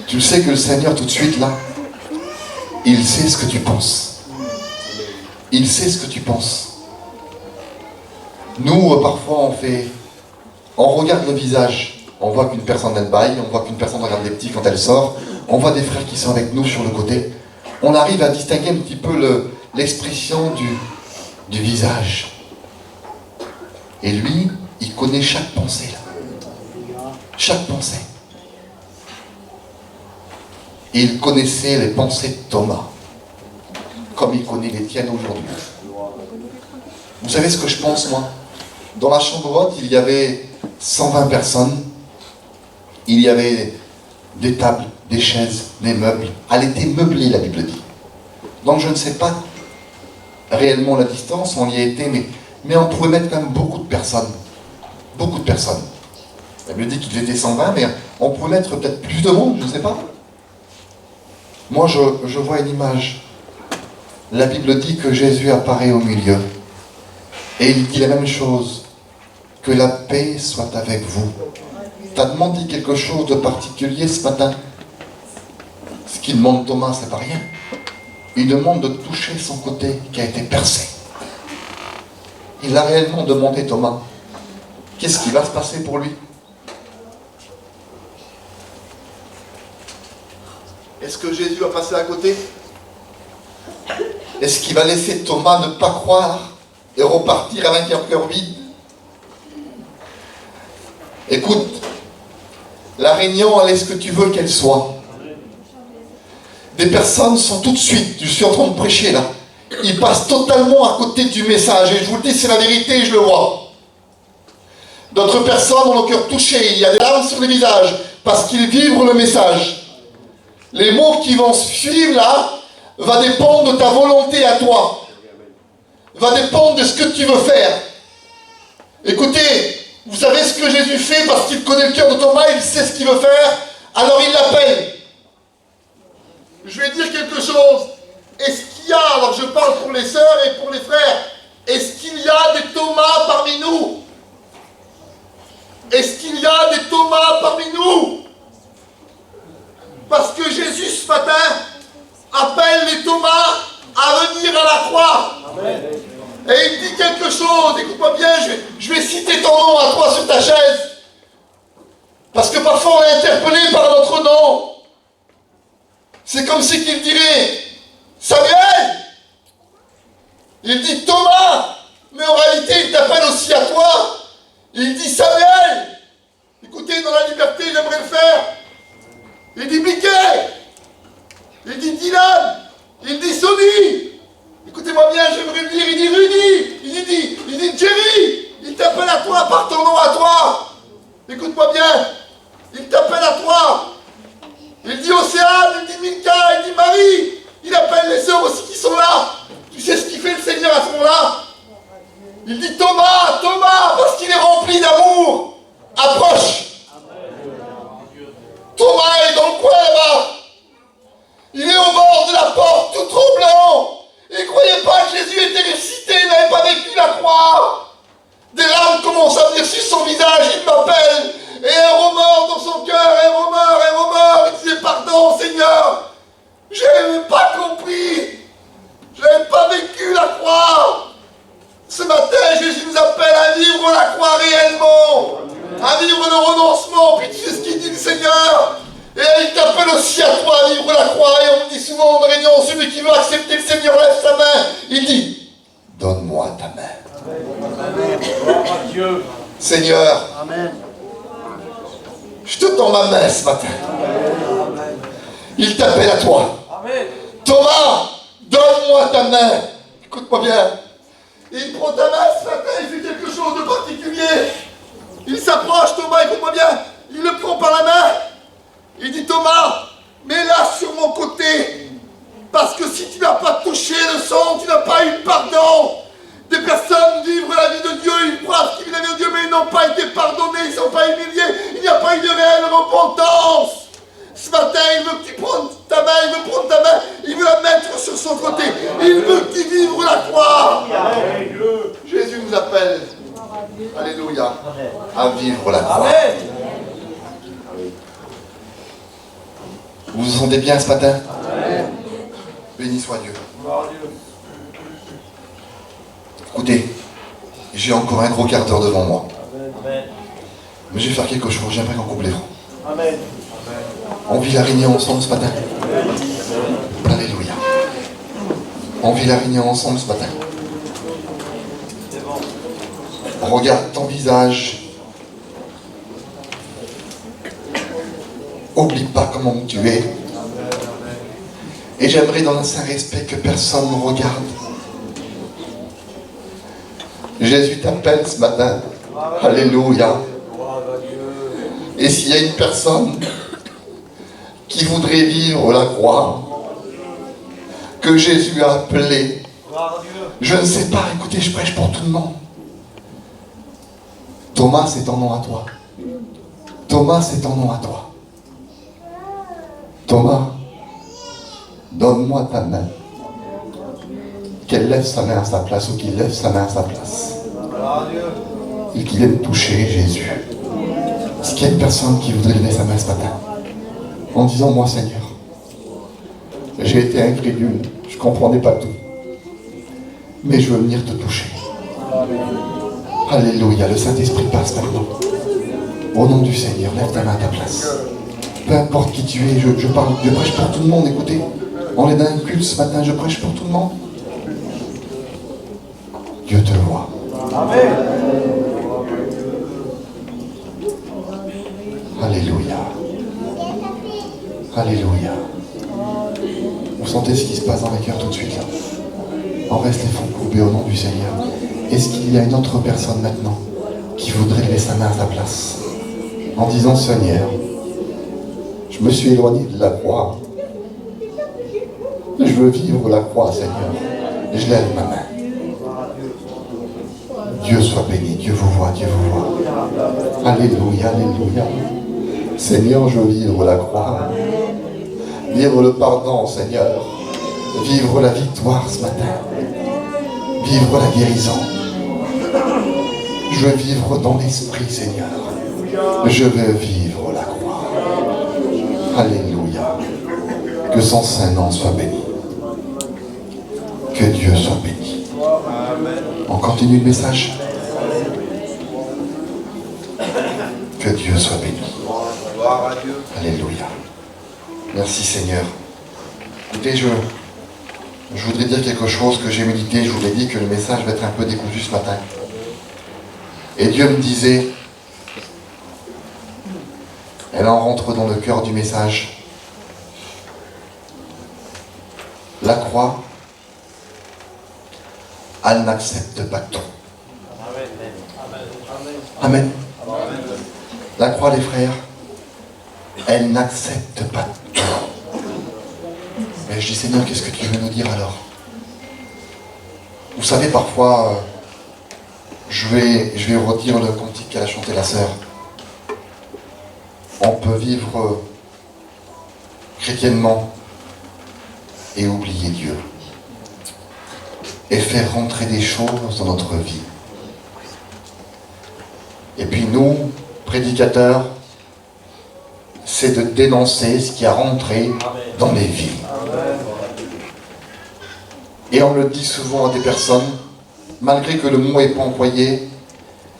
tu sais que le Seigneur tout de suite là, il sait ce que tu penses. Il sait ce que tu penses. Nous, parfois, on regarde le visage. On voit qu'une personne elle baille, on voit qu'une personne regarde les petits quand elle sort. On voit des frères qui sont avec nous sur le côté. On arrive à distinguer un petit peu l'expression du visage. Et lui, il connaît chaque pensée là. Chaque pensée. Et il connaissait les pensées de Thomas, comme il connaît les tiennes aujourd'hui. Vous savez ce que je pense, moi? Dans la chambre haute, il y avait 120 personnes. Il y avait des tables, des chaises, des meubles. Elle était meublée, la Bible dit. Donc je ne sais pas réellement la distance, on y a été, mais on pouvait mettre quand même beaucoup de personnes. Beaucoup de personnes. La Bible dit qu'ils étaient 120, mais on pouvait mettre peut-être plus de monde, je ne sais pas. Moi, je vois une image. La Bible dit que Jésus apparaît au milieu. Et il dit la même chose. Que la paix soit avec vous. T'as demandé quelque chose de particulier ce matin? Ce qu'il demande Thomas, c'est pas rien. Il demande de toucher son côté qui a été percé. Il a réellement demandé, Thomas, qu'est-ce qui va se passer pour lui? Est-ce que Jésus va passer à côté? Est-ce qu'il va laisser Thomas ne pas croire et repartir avec un cœur vide? Écoute, la réunion, elle est ce que tu veux qu'elle soit. Des personnes sont tout de suite, je suis en train de prêcher là, ils passent totalement à côté du message. Et je vous le dis, c'est la vérité, je le vois. D'autres personnes ont le cœur touché, il y a des larmes sur les visages, parce qu'ils vivent le message. Les mots qui vont suivre là, va dépendre de ta volonté à toi. Va dépendre de ce que tu veux faire. Écoutez, vous savez ce que Jésus fait parce qu'il connaît le cœur de Thomas, il sait ce qu'il veut faire, alors il l'appelle. Je vais dire quelque chose. Est-ce qu'il y a, alors je parle pour les sœurs et pour les frères, est-ce qu'il y a des Thomas parmi nous? Est-ce qu'il y a des Thomas parmi nous? Parce que Jésus ce matin appelle les Thomas à venir à la croix. Amen. Et il dit quelque chose, écoute-moi bien, je vais citer ton nom à toi sur ta chaise. Parce que parfois on est interpellé par notre nom. C'est comme si qu'il dirait, Samuel. Il dit Thomas, mais en réalité il t'appelle aussi à toi. Il dit Samuel. Écoutez, dans la liberté, j'aimerais le faire. Il dit Mickey. Il dit Dylan. Il dit Sony. Écoutez-moi bien, j'aimerais le dire. Il dit Rudy. Il dit Jerry. Il t'appelle à toi par ton nom à toi. Écoute-moi bien. Il t'appelle à toi. Il dit Océane. Il dit Milka. Il dit Marie. Il appelle les sœurs aussi qui sont là. Tu sais ce qu'il fait le Seigneur à ce moment-là? Il dit Thomas, parce qu'il est rempli d'amour. Approche. Thomas est dans le coin là-bas. Il est au bord de la porte, tout troublant. Et ne croyez pas que Jésus était ressuscité, il n'avait pas vécu la croix. Des larmes commencent à venir sur son visage, il m'appelle. Et un remords dans son cœur, un remords. Il disait pardon Seigneur, je n'avais pas compris. Je n'avais pas vécu la croix. Ce matin, Jésus nous appelle à vivre la croix réellement. À vivre le renoncement, puis tu sais ce qu'il dit le Seigneur. Et il t'appelle aussi à toi à vivre la croix. Et on me dit souvent en réunion, celui qui veut accepter le Seigneur lève sa main. Il dit, donne-moi ta main. Amen. Gloire à Dieu. Seigneur, Amen. je te tends ma main ce matin. Amen. Il t'appelle à toi. Amen. Thomas, donne-moi ta main. Écoute-moi bien. Et il prend ta main ce matin, il fait quelque chose de particulier. Il s'approche, Thomas, écoute-moi bien. Il le prend par la main. Il dit Thomas, mets-la sur mon côté. Parce que si tu n'as pas touché le sang, tu n'as pas eu pardon. Des personnes vivent la vie de Dieu, ils croient qu'ils vivent la vie de Dieu, mais ils n'ont pas été pardonnés, ils ne sont pas humiliés. Il n'y a pas eu de réelle repentance. Ce matin, il veut que tu prennes ta main, il veut prendre ta main, il veut la mettre sur son côté. Il veut que tu vives la croix. Jésus nous appelle. Alléluia. À vivre la croix. Amen. Vous vous sentez bien ce matin? Amen. Béni soit Dieu. Gloire à Dieu. Écoutez, j'ai encore un gros quart d'heure devant moi. Amen. Mais je vais faire quelque chose, j'aimerais qu'on coupe les francs. Amen. On vit la réunion ensemble ce matin. Alléluia. On vit la réunion ensemble ce matin. C'est bon. Regarde ton visage. Oublie pas comment tu es. Et j'aimerais dans un saint respect que personne ne regarde. Jésus t'appelle ce matin. Alléluia. Gloire à Dieu. Et s'il y a une personne qui voudrait vivre la croix que Jésus a appelée, Gloire à Dieu. je ne sais pas, écoutez, je prêche pour tout le monde. Thomas, c'est ton nom à toi. Thomas, c'est ton nom à toi. Thomas, donne-moi ta main. Qu'elle lève sa main à sa place ou qu'il lève sa main à sa place. Gloire à Dieu. Et qu'il aime toucher Jésus. Est-ce qu'il y a une personne qui voudrait lever sa main ce matin en disant, moi Seigneur, j'ai été incrédule, je ne comprenais pas tout. Mais je veux venir te toucher. Alléluia, le Saint-Esprit passe maintenant. Au nom du Seigneur, lève ta main à ta place. Peu importe qui tu es, je prêche pour tout le monde, écoutez. On est dans un culte ce matin, je prêche pour tout le monde. Dieu te voit. Amen. Alléluia. Alléluia. Vous sentez ce qui se passe dans les cœurs tout de suite là. On reste les fonds courbés au nom du Seigneur. Est-ce qu'il y a une autre personne maintenant qui voudrait lever sa main à sa place en disant, Seigneur, je me suis éloigné de la croix. Je veux vivre la croix, Seigneur. Et je lève ma main. Dieu soit béni, Dieu vous voit, Dieu vous voit. Alléluia, alléluia. Seigneur, je veux vivre la croix. Vivre le pardon, Seigneur. Vivre la victoire ce matin. Vivre la guérison. Je veux vivre dans l'esprit, Seigneur. Je veux vivre la croix. Alléluia. Que son saint nom soit béni. Que Dieu soit béni. On continue le message. Que Dieu soit béni. Gloire à Dieu. Alléluia. Merci Seigneur. Écoutez, je voudrais dire quelque chose que j'ai médité. Je vous l'ai dit que le message va être un peu décousu ce matin. Et Dieu me disait, elle en rentre dans le cœur du message. La croix, elle n'accepte pas tout. Amen. La croix, les frères, elle n'accepte pas tout. Mais je dis, Seigneur, qu'est-ce que tu veux nous dire alors? Vous savez, parfois, je vais redire le cantique qu'elle a chanté la sœur. On peut vivre chrétiennement et oublier Dieu. Et faire rentrer des choses dans notre vie. Et puis nous, prédicateurs, c'est de dénoncer ce qui a rentré dans les vies. Et on le dit souvent à des personnes, malgré que le mot n'est pas employé,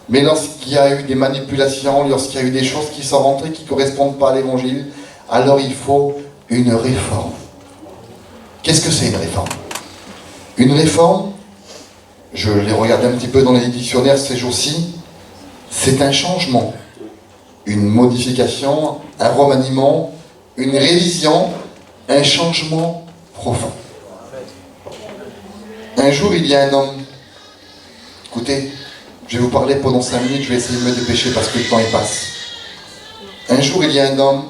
mais lorsqu'il y a eu des manipulations, lorsqu'il y a eu des choses qui sont rentrées qui ne correspondent pas à l'évangile, alors il faut une réforme. Qu'est-ce que c'est une réforme? Une réforme, je l'ai regardé un petit peu dans les dictionnaires ces jours-ci, c'est un changement, une modification, un remaniement, une révision, un changement profond. Un jour, il y a un homme. Écoutez, je vais vous parler pendant 5 minutes, je vais essayer de me dépêcher parce que le temps il passe. Un jour, il y a un homme.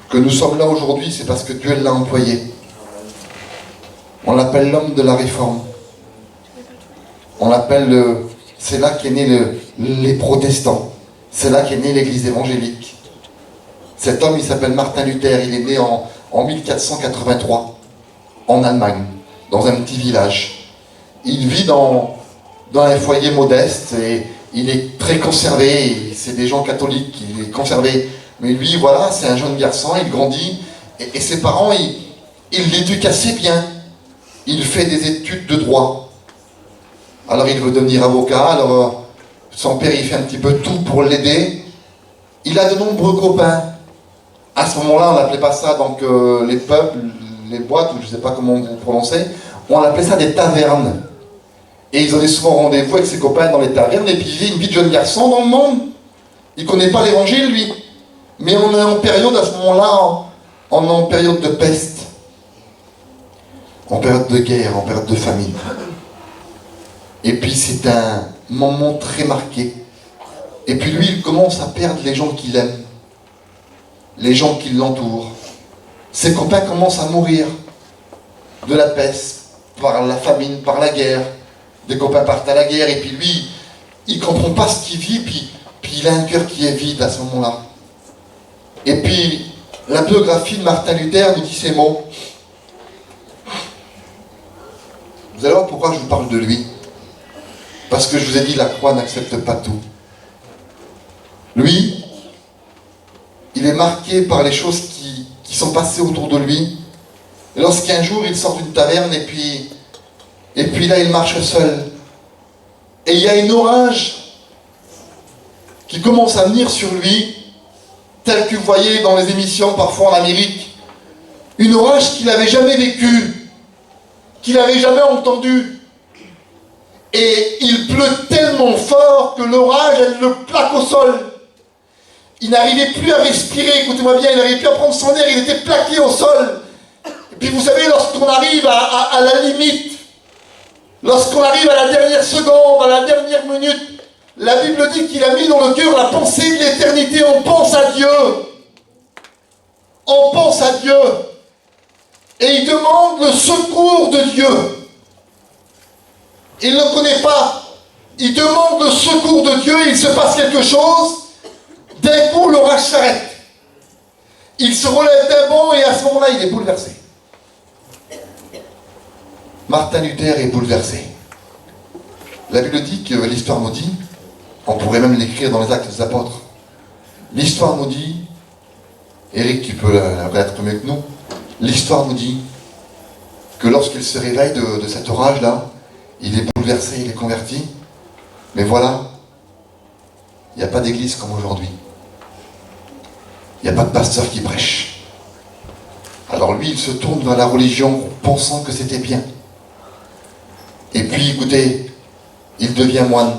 Que nous sommes là aujourd'hui, c'est parce que Dieu l'a employé. On l'appelle l'homme de la réforme. On l'appelle c'est là qu'est né les protestants. C'est là qu'est née l'église évangélique. Cet homme, il s'appelle Martin Luther. Il est né en 1483, en Allemagne, dans un petit village. Il vit dans dans un foyer modeste et il est très conservé, c'est des gens catholiques, il est conservé. Mais lui, voilà, c'est un jeune garçon, il grandit et ses parents, ils l'éduquent assez bien. Il fait des études de droit. Alors il veut devenir avocat, alors son père il fait un petit peu tout pour l'aider. Il a de nombreux copains. À ce moment-là, on n'appelait pas ça donc les pubs, les boîtes, ou je ne sais pas comment vous prononcez, on appelait ça des tavernes. Et ils avaient souvent rendez-vous avec ses copains dans les tavernes, et puis il vivait une vie de jeune garçon dans le monde. Il ne connaît pas l'évangile, lui. Mais on est en période, à ce moment-là, on est en période de peste, en période de guerre, en période de famine. Et puis c'est un moment très marqué. Et puis lui, il commence à perdre les gens qu'il aime, les gens qui l'entourent. Ses copains commencent à mourir de la peste, par la famine, par la guerre. Des copains partent à la guerre, et puis lui, il ne comprend pas ce qu'il vit, puis il a un cœur qui est vide à ce moment-là. Et puis, la biographie de Martin Luther nous dit ces mots. Vous allez voir pourquoi je vous parle de lui. Parce que je vous ai dit, la croix n'accepte pas tout. Lui, il est marqué par les choses qui sont passées autour de lui. Et lorsqu'un jour, il sort d'une taverne, et puis là, il marche seul. Et il y a une orage qui commence à venir sur lui, tel que vous voyez dans les émissions parfois en Amérique. Une orage qu'il n'avait jamais vécue, qu'il n'avait jamais entendue. Et il pleut tellement fort que l'orage, elle le plaque au sol. Il n'arrivait plus à respirer, écoutez-moi bien, il n'arrivait plus à prendre son air, il était plaqué au sol. Et puis vous savez, lorsqu'on arrive à la limite, lorsqu'on arrive à la dernière seconde, à la dernière minute, la Bible dit qu'il a mis dans le cœur la pensée de l'éternité. On pense à Dieu. On pense à Dieu. Et il demande le secours de Dieu. Il ne le connaît pas. Il demande le secours de Dieu et il se passe quelque chose. D'un coup, l'orage s'arrête. Il se relève d'un bond et à ce moment-là, il est bouleversé. Martin Luther est bouleversé. La Bible dit que l'histoire nous dit, on pourrait même l'écrire dans les Actes des Apôtres, l'histoire nous dit, Eric, tu peux la connaître mieux que nous, l'histoire nous dit que lorsqu'il se réveille de cet orage-là, il est bouleversé, il est converti, mais voilà, il n'y a pas d'église comme aujourd'hui. Il n'y a pas de pasteur qui prêche. Alors lui, il se tourne vers la religion pensant que c'était bien. Et puis, écoutez, il devient moine.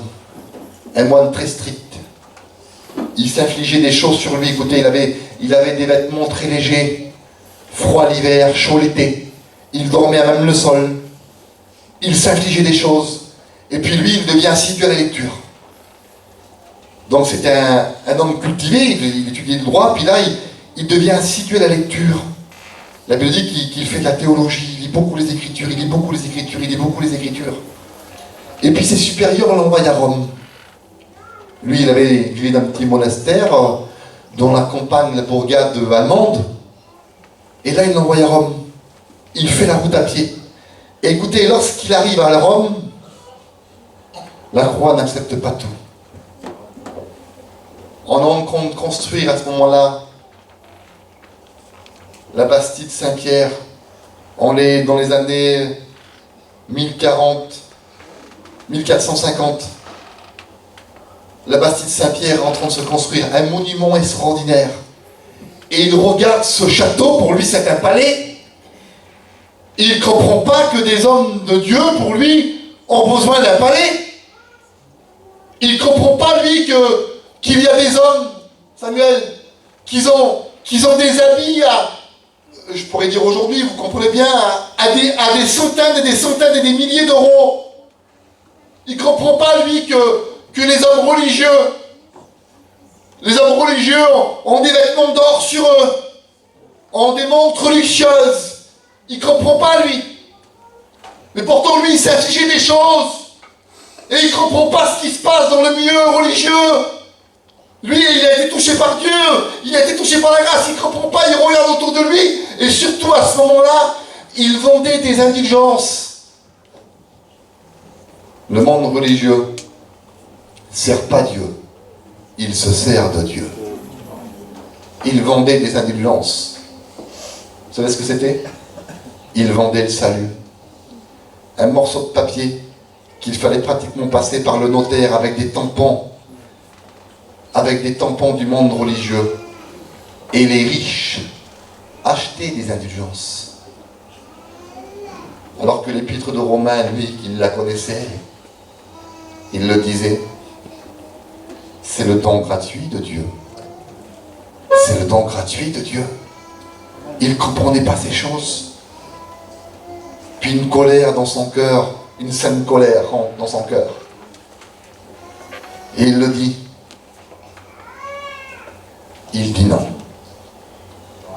Un moine très strict. Il s'infligeait des choses sur lui. Écoutez, il avait des vêtements très légers. Froid l'hiver, chaud l'été. Il dormait à même le sol. Il s'infligeait des choses. Et puis lui, il devient assidu à la lecture. Donc c'était un homme cultivé, il étudiait le droit, puis là, il devient assidu à la lecture. La Bible dit qu'il fait de la théologie, il lit beaucoup les Écritures, il lit beaucoup les Écritures, il lit beaucoup les Écritures. Et puis ses supérieurs l'envoient à Rome. Lui, il vivait dans un petit monastère dont la campagne, la bourgade allemande. Et là, il l'envoie à Rome. Il fait la route à pied. Et écoutez, lorsqu'il arrive à Rome, la croix n'accepte pas tout. On est en train de construire à ce moment-là la Bastide Saint-Pierre. On est dans les années 1040, 1450. La Bastide Saint-Pierre est en train de se construire, un monument extraordinaire. Et il regarde ce château, pour lui c'est un palais. Et il ne comprend pas que des hommes de Dieu, pour lui, ont besoin d'un palais. Il ne comprend pas, lui, qu'il y a des hommes, Samuel, qui ont des habits je pourrais dire aujourd'hui, vous comprenez bien, à des centaines et des centaines et des milliers d'euros. Il ne comprend pas, lui, que les hommes religieux ont des vêtements d'or sur eux, ont des montres luxueuses. Il ne comprend pas, lui. Mais pourtant, lui, il s'est affiché des choses. Et il ne comprend pas ce qui se passe dans le milieu religieux. Lui, il a été touché par Dieu, il a été touché par la grâce, il ne comprend pas, il regarde autour de lui, et surtout à ce moment-là, il vendait des indulgences. Le monde religieux ne sert pas Dieu, il se sert de Dieu. Il vendait des indulgences. Vous savez ce que c'était? Il vendait le salut. Un morceau de papier qu'il fallait pratiquement passer par le notaire avec des tampons du monde religieux. Et les riches achetaient des indulgences. Alors que l'épître de Romains, lui, il la connaissait, il le disait, c'est le don gratuit de Dieu. C'est le don gratuit de Dieu. Il ne comprenait pas ces choses. Puis une colère dans son cœur, une saine colère rentre dans son cœur. Et il le dit. Il dit non.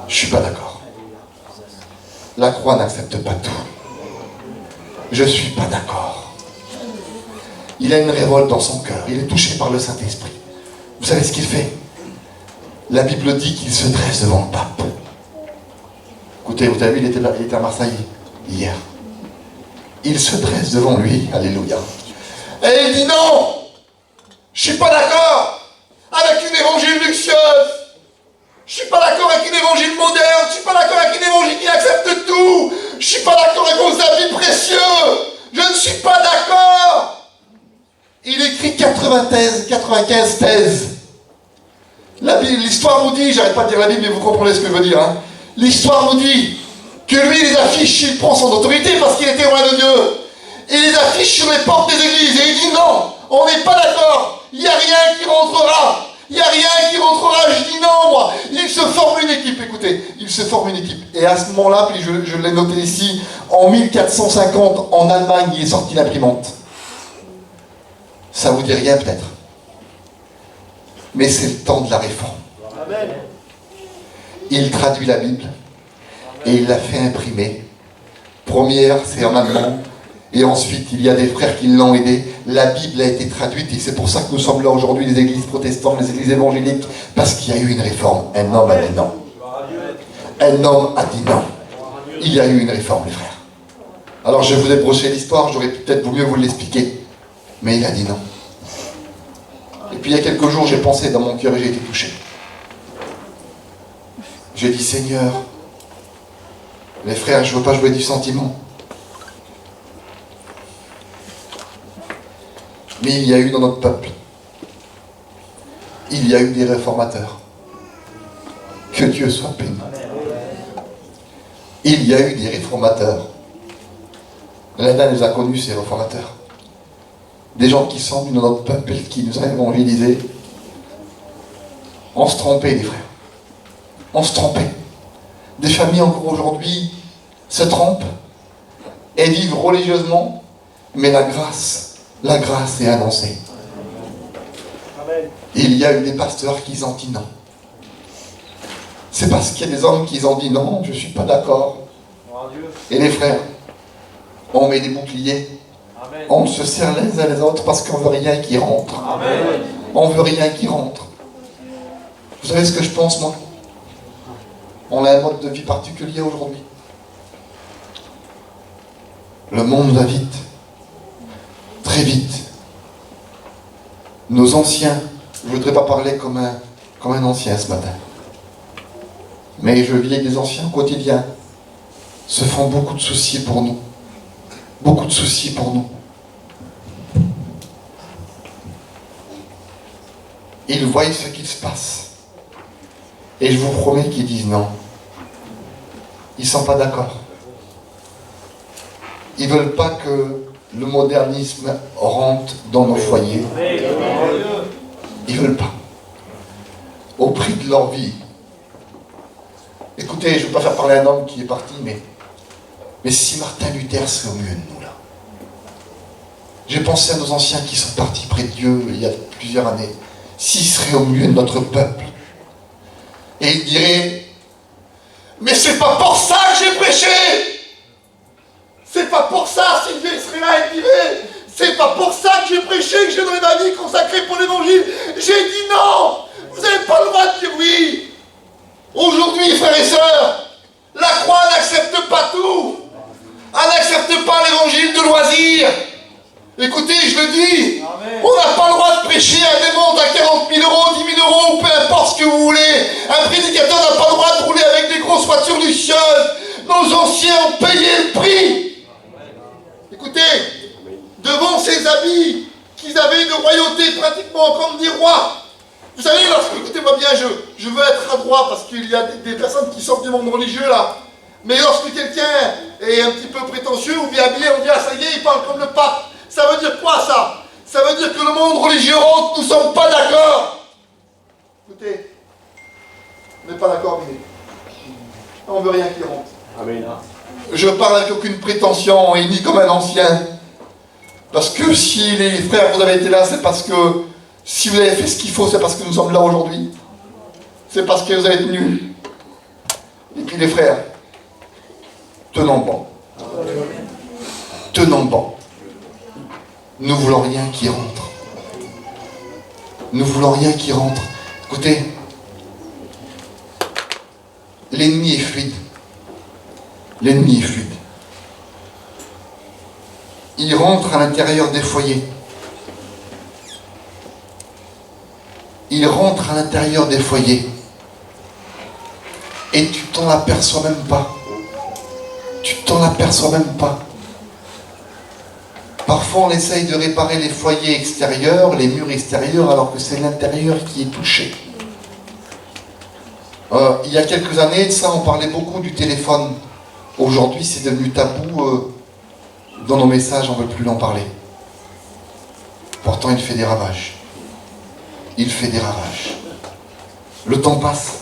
Je ne suis pas d'accord. La croix n'accepte pas tout. Je ne suis pas d'accord. Il a une révolte dans son cœur. Il est touché par le Saint-Esprit. Vous savez ce qu'il fait? La Bible dit qu'il se dresse devant le pape. Écoutez, vous avez vu, il était à Marseille hier. Il se dresse devant lui, alléluia. Et il dit non, je ne suis pas d'accord avec une évangile luxueuse. Je ne suis pas d'accord avec une évangile moderne. Je ne suis pas d'accord avec une évangile qui accepte tout. Je ne suis pas d'accord avec vos habits précieux. Je ne suis pas d'accord. Il écrit 95 thèses. L'histoire nous dit, j'arrête pas de dire la Bible, mais vous comprenez ce que je veux dire. Hein. L'histoire nous dit que lui, les affiche, il prend son autorité parce qu'il était roi de Dieu. Et les affiche sur les portes des églises. Et il dit non, on n'est pas d'accord. Il n'y a rien qui rentrera. Il n'y a rien qui rentrera. Je dis non, moi. Il se forme une équipe, écoutez. Il se forme une équipe. Et à ce moment-là, puis je l'ai noté ici, en 1450, en Allemagne, il est sorti l'imprimante. Ça vous dit rien peut-être. Mais c'est le temps de la réforme. Amen. Il traduit la Bible et il l'a fait imprimer. Première, c'est en allemand. Et ensuite, il y a des frères qui l'ont aidé. La Bible a été traduite et c'est pour ça que nous sommes là aujourd'hui, les églises protestantes, les églises évangéliques, parce qu'il y a eu une réforme. Un homme a dit non. Un homme a dit non. Il y a eu une réforme, les frères. Alors je vous ai broché l'histoire, j'aurais peut-être vaut mieux vous l'expliquer. Mais il a dit non. Et puis il y a quelques jours, j'ai pensé dans mon cœur et j'ai été touché. J'ai dit, Seigneur, les frères, je ne veux pas jouer du sentiment. Mais il y a eu dans notre peuple, il y a eu des réformateurs. Que Dieu soit béni. Il y a eu des réformateurs. L'Inde nous a connus, ces réformateurs. Des gens qui sont venus dans notre peuple, qui nous ont évangélisés. On se trompait, les frères. On se trompait. Des familles encore aujourd'hui se trompent et vivent religieusement, mais la grâce est annoncée. Amen. Il y a eu des pasteurs qui ont dit non. C'est parce qu'il y a des hommes qui ont dit non, je ne suis pas d'accord. Gloire à Dieu. Et les frères, on met des boucliers. Amen. On se serre les uns les autres parce qu'on ne veut rien qui rentre. Amen. On ne veut rien qui rentre. Vous savez ce que je pense, moi? On a un mode de vie particulier aujourd'hui. Le monde va vite. Très vite. Nos anciens, je ne voudrais pas parler comme un ancien ce matin. Mais je vis avec des anciens quotidiens. Se font beaucoup de soucis pour nous. Beaucoup de soucis pour nous. Ils voient ce qui se passe. Et je vous promets qu'ils disent non. Ils ne sont pas d'accord. Ils ne veulent pas que le modernisme rentre dans nos foyers. Ils ne veulent pas. Au prix de leur vie. Écoutez, je ne veux pas faire parler un homme qui est parti, mais si Martin Luther serait au milieu de nous là. J'ai pensé à nos anciens qui sont partis près de Dieu il y a plusieurs années. S'ils seraient au milieu de notre peuple, et ils diraient, mais c'est pas pour ça que j'ai prêché! C'est pas pour ça, Sylvain serait là et dirait, c'est pas pour ça que j'ai prêché, que j'ai donné ma vie consacrée pour l'évangile. J'ai dit non! Vous n'avez pas le droit de dire oui! Aujourd'hui, frères et sœurs, la croix n'accepte pas tout. Elle n'accepte pas l'évangile de loisir. Écoutez, je je le dis. Amen. On n'a pas le droit de prêcher à des mondes à 40 000 euros, 10 000 euros, ou peu importe ce que vous voulez. Un prédicateur n'a pas le droit de rouler avec des grosses voitures luxueuses. Nos anciens ont payé le prix. Écoutez, devant ces habits qu'ils avaient de royauté pratiquement comme des rois. Vous savez, écoutez-moi bien, je veux être adroit parce qu'il y a des personnes qui sortent du monde religieux là. Mais lorsque quelqu'un est un petit peu prétentieux ou bien habillé, on dit ah ça y est, il parle comme le pape. Ça veut dire quoi ça? Ça veut dire que le monde religieux rentre, nous ne sommes pas d'accord. Écoutez, on n'est pas d'accord, mais on ne veut rien qui rentre. Amen. Je parle avec aucune prétention et ni comme un ancien. Parce que si les frères vous avez été là, c'est parce que si vous avez fait ce qu'il faut, c'est parce que nous sommes là aujourd'hui. C'est parce que vous avez tenu. Et puis les frères, tenons bon. Tenons bon. Nous voulons rien qui rentre. Nous voulons rien qui rentre. Écoutez, l'ennemi est fluide. L'ennemi est fluide. Il rentre à l'intérieur des foyers. Il rentre à l'intérieur des foyers. Et tu t'en aperçois même pas. Tu t'en aperçois même pas. Parfois on essaye de réparer les foyers extérieurs, les murs extérieurs, alors que c'est l'intérieur qui est touché. Il y a quelques années de ça, on parlait beaucoup du téléphone. Aujourd'hui, c'est devenu tabou. Dans nos messages, on ne veut plus en parler. Pourtant, il fait des ravages. Il fait des ravages. Le temps passe.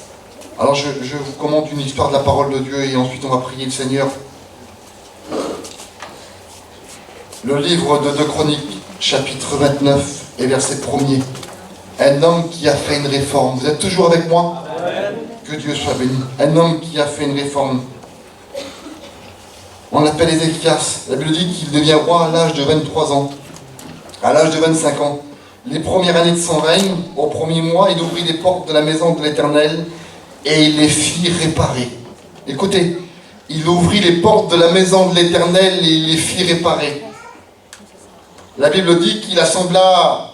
Alors, je vous commente une histoire de la parole de Dieu et ensuite on va prier le Seigneur. Le livre de 2 Chroniques, chapitre 29 et verset 1er. Un homme qui a fait une réforme. Vous êtes toujours avec moi? Amen. Que Dieu soit béni. Un homme qui a fait une réforme. On l'appelle Ézéchias. La Bible dit qu'il devient roi à l'âge de 23 ans. À l'âge de 25 ans. Les premières années de son règne, au premier mois, il ouvrit les portes de la maison de l'Éternel et il les fit réparer. Écoutez, il ouvrit les portes de la maison de l'Éternel et il les fit réparer. La Bible dit qu'il assembla,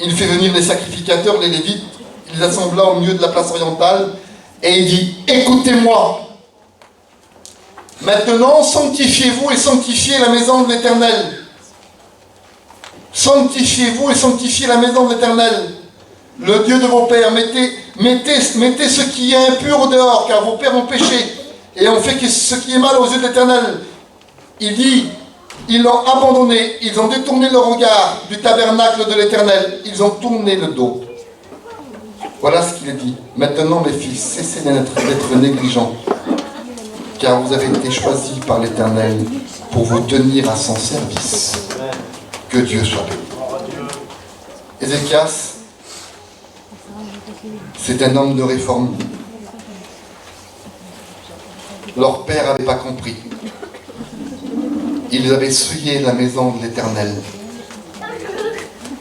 il fait venir les sacrificateurs, les Lévites, il les assembla au milieu de la place orientale et il dit, écoutez-moi. Maintenant, sanctifiez-vous et sanctifiez la maison de l'Éternel. Sanctifiez-vous et sanctifiez la maison de l'Éternel, le Dieu de vos pères. Mettez ce qui est impur dehors, car vos pères ont péché et ont fait ce qui est mal aux yeux de l'Éternel. Il dit, ils l'ont abandonné, ils ont détourné le regard du tabernacle de l'Éternel, ils ont tourné le dos. Voilà ce qu'il dit. Maintenant, mes fils, cessez d'être négligents, car vous avez été choisis par l'Éternel pour vous tenir à son service. Que Dieu soit béni. Ézéchias, c'est un homme de réforme. Leur père n'avait pas compris. Ils avaient souillé la maison de l'Éternel.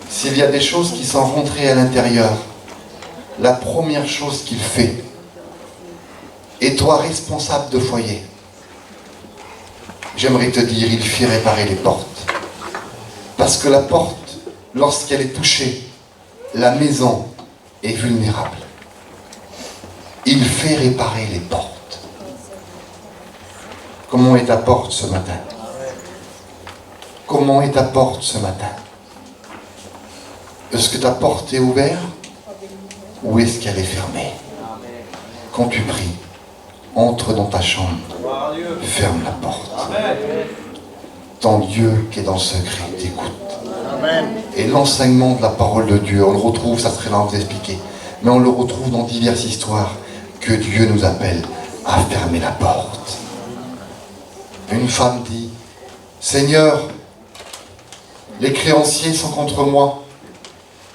S'il y a des choses qui sont rentrées à l'intérieur, la première chose qu'il fait, et toi responsable de foyer, j'aimerais te dire, il fit réparer les portes. Parce que la porte, lorsqu'elle est touchée, la maison est vulnérable. Il fait réparer les portes. Comment est ta porte ce matin? Comment est ta porte ce matin? Est-ce que ta porte est ouverte ou est-ce qu'elle est fermée? Quand tu pries, entre dans ta chambre, ferme la porte. Ton Dieu qui est dans le secret t'écoute. Et l'enseignement de la parole de Dieu, on le retrouve, ça serait là de vous expliquer, mais on le retrouve dans diverses histoires que Dieu nous appelle à fermer la porte. Une femme dit, Seigneur, les créanciers sont contre moi.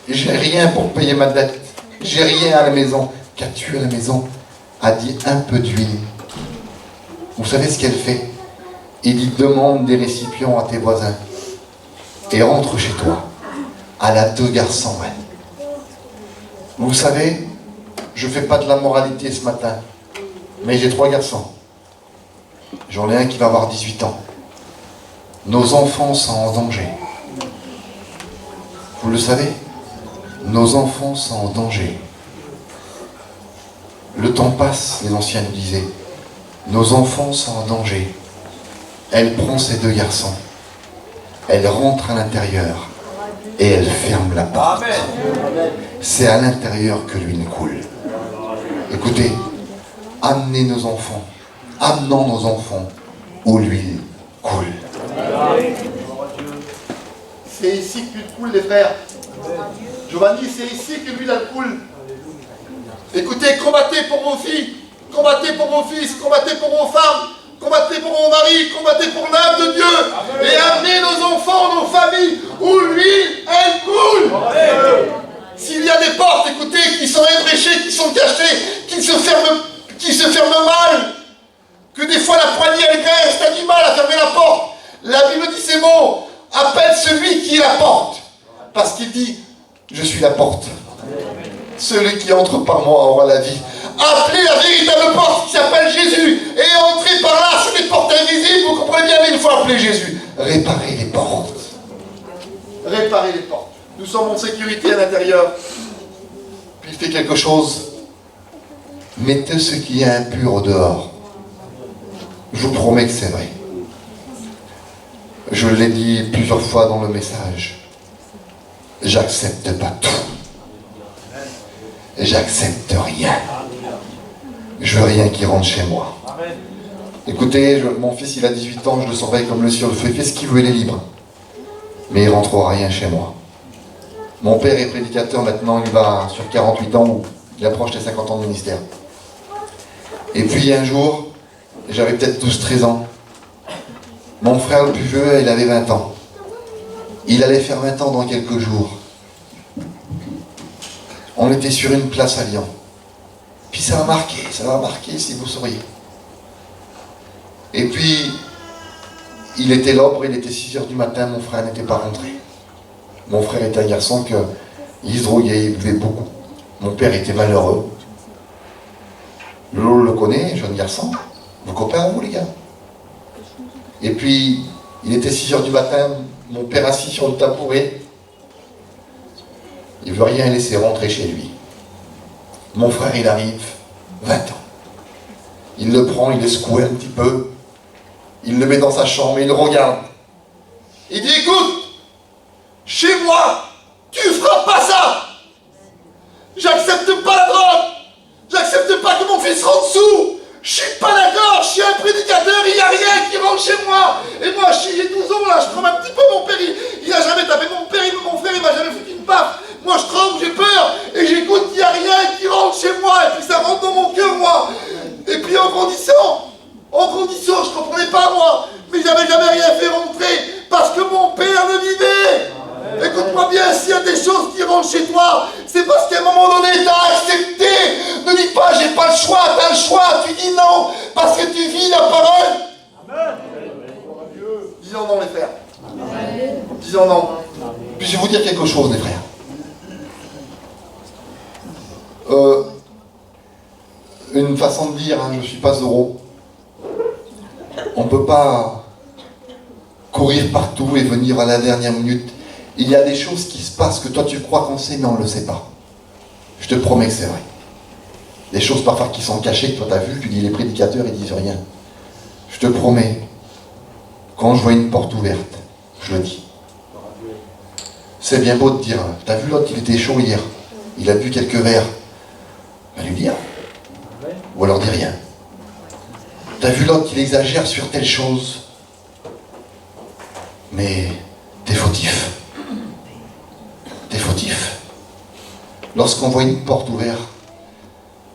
J'ai rien pour payer ma dette. J'ai rien à la maison. Qu'as-tu à la maison? A dit un peu d'huile. Vous savez ce qu'elle fait? Il dit, demande des récipients à tes voisins et rentre chez toi. Elle a 2 garçons. Ouais. Vous savez, je ne fais pas de la moralité ce matin, mais j'ai 3 garçons. J'en ai un qui va avoir 18 ans. Nos enfants sont en danger. Vous le savez, nos enfants sont en danger. Le temps passe, les anciens nous disaient. Nos enfants sont en danger. Elle prend ses 2 garçons. Elle rentre à l'intérieur et elle ferme la porte. C'est à l'intérieur que l'huile coule. Écoutez, amenez nos enfants, amenons nos enfants où l'huile coule. C'est ici que l'huile coule, les frères. Giovanni, c'est ici que l'huile coule. Écoutez, combattez pour vos filles, combattez pour vos fils, combattez pour vos femmes, combattez pour vos maris, combattez pour l'âme de Dieu. Amen. Et amenez nos enfants, nos familles, où l'huile, elle coule. Amen. S'il y a des portes, écoutez, qui sont ébréchées, qui sont cachées, qui se ferment mal, que des fois la poignée elle graisse, t'as du mal à fermer la porte. La Bible dit ces mots, appelle celui qui est la porte. Parce qu'il dit, je suis la porte. Celui qui entre par moi aura la vie. Appelez la véritable porte qui s'appelle Jésus et entrez par là, c'est des portes invisibles, vous comprenez bien, mais il faut appeler Jésus. Réparez les portes. Réparez les portes. Nous sommes en sécurité à l'intérieur. Puis il fait quelque chose. Mettez ce qui est impur au dehors. Je vous promets que c'est vrai. Je l'ai dit plusieurs fois dans le message. J'accepte pas tout. J'accepte rien. Je veux rien qui rentre chez moi. Écoutez, mon fils il a 18 ans, je le surveille comme le ciel le feu, il fait ce qu'il veut, il est libre. Mais il ne rentrera rien chez moi. Mon père est prédicateur maintenant, il va sur 48 ans, où il approche les 50 ans de ministère. Et puis un jour, j'avais peut-être 12-13 ans, mon frère le plus vieux, il avait 20 ans. Il allait faire 20 ans dans quelques jours. On était sur une place à Lyon. Puis ça m'a marqué si vous sauriez. Et puis, il était l'aube, il était 6h du matin, mon frère n'était pas rentré. Mon frère était un garçon il se droguait, il buvait beaucoup. Mon père était malheureux. Lolo le connaît, jeune garçon. Vos copains, vous les gars. Et puis, il était 6h du matin, mon père assis sur le tabouret. Il ne veut rien laisser rentrer chez lui. Mon frère, il arrive, 20 ans. Il le prend, il le secoue un petit peu. Il le met dans sa chambre, il le regarde. Il dit, écoute, chez moi, tu ne feras pas ça. J'accepte pas la drogue. J'accepte pas que mon fils rentre sous. Je suis pas d'accord, je suis un prédicateur, il n'y a rien qui rentre chez moi. Et moi, j'ai 12 ans, là, je tremble un petit peu, mon père, il n'a jamais tapé mon frère, il m'a jamais foutu une baffe. Moi, je tremble, j'ai peur, et j'écoute, il n'y a rien qui rentre chez moi, et puis ça rentre dans mon cœur, moi. Et puis en grandissant, je ne comprenais pas, moi, mais j'avais jamais rien fait rentrer, parce que mon père le vivait. Écoute-moi bien, s'il y a des choses qui rentrent chez toi, c'est parce qu'à un moment donné, tu as accepté. Ne dis pas, j'ai pas le choix, tu as le choix. Tu dis non, parce que tu vis la parole. Amen. Disons non, les frères. Amen. Disons non. Puis je vais vous dire quelque chose, les frères. Une façon de dire, je ne suis pas euro. On ne peut pas courir partout et venir à la dernière minute. Il y a des choses qui se passent que toi tu crois qu'on sait, mais on ne le sait pas. Je te promets que c'est vrai. Des choses parfois qui sont cachées, que toi tu as vu, tu dis les prédicateurs ils disent rien. Je te promets, quand je vois une porte ouverte, je le dis. C'est bien beau de dire, t'as vu l'autre, il était chaud hier, il a bu quelques verres. Ben lui dire. Ou alors dis rien. T'as vu l'autre, il exagère sur telle chose. Mais t'es fautif. T'es fautif. Lorsqu'on voit une porte ouverte,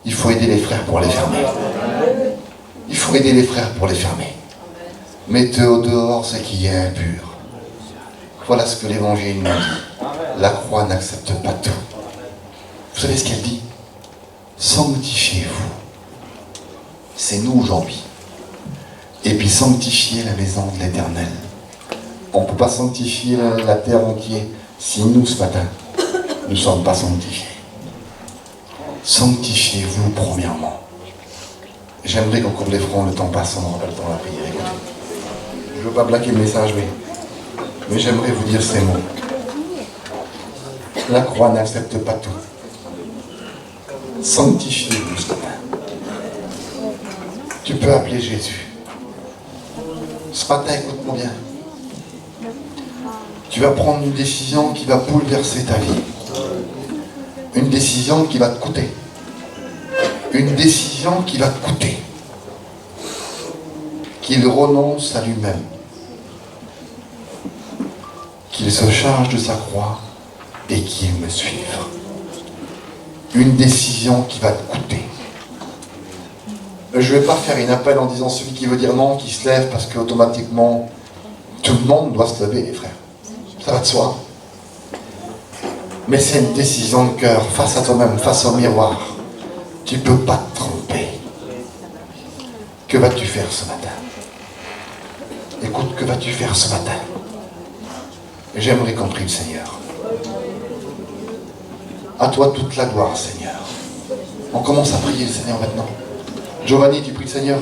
il faut aider les frères pour les fermer. Il faut aider les frères pour les fermer. Mettez au dehors ce qui est impur. Voilà ce que l'Évangile nous dit. La croix n'accepte pas tout. Vous savez ce qu'elle dit? Sanctifiez-vous. C'est nous aujourd'hui. Et puis sanctifiez la maison de l'Éternel. On ne peut pas sanctifier la terre entière si nous, ce matin, nous ne sommes pas sanctifiés. Sanctifiez-vous premièrement. J'aimerais qu'on couvre les fronts, le temps passe, on n'aura pas le temps de la prière. Écoutez, je ne veux pas blaquer le message, mais j'aimerais vous dire ces mots. La croix n'accepte pas tout. Sanctifie-vous ce matin. Tu peux appeler Jésus. Ce matin, écoute-moi bien. Tu vas prendre une décision qui va bouleverser ta vie. Une décision qui va te coûter. Une décision qui va te coûter. Qu'il renonce à lui-même. Qu'il se charge de sa croix et qu'il me suive. Une décision qui va te coûter. Je ne vais pas faire un appel en disant celui qui veut dire non, qui se lève, parce qu'automatiquement, tout le monde doit se lever, les frères. Ça va de soi. Mais c'est une décision de cœur, face à toi-même, face au miroir. Tu ne peux pas te tromper. Que vas-tu faire ce matin? Écoute, que vas-tu faire ce matin? J'aimerais qu'on prie le Seigneur. À toi toute la gloire, Seigneur. On commence à prier le Seigneur maintenant. Giovanni, tu pries le Seigneur?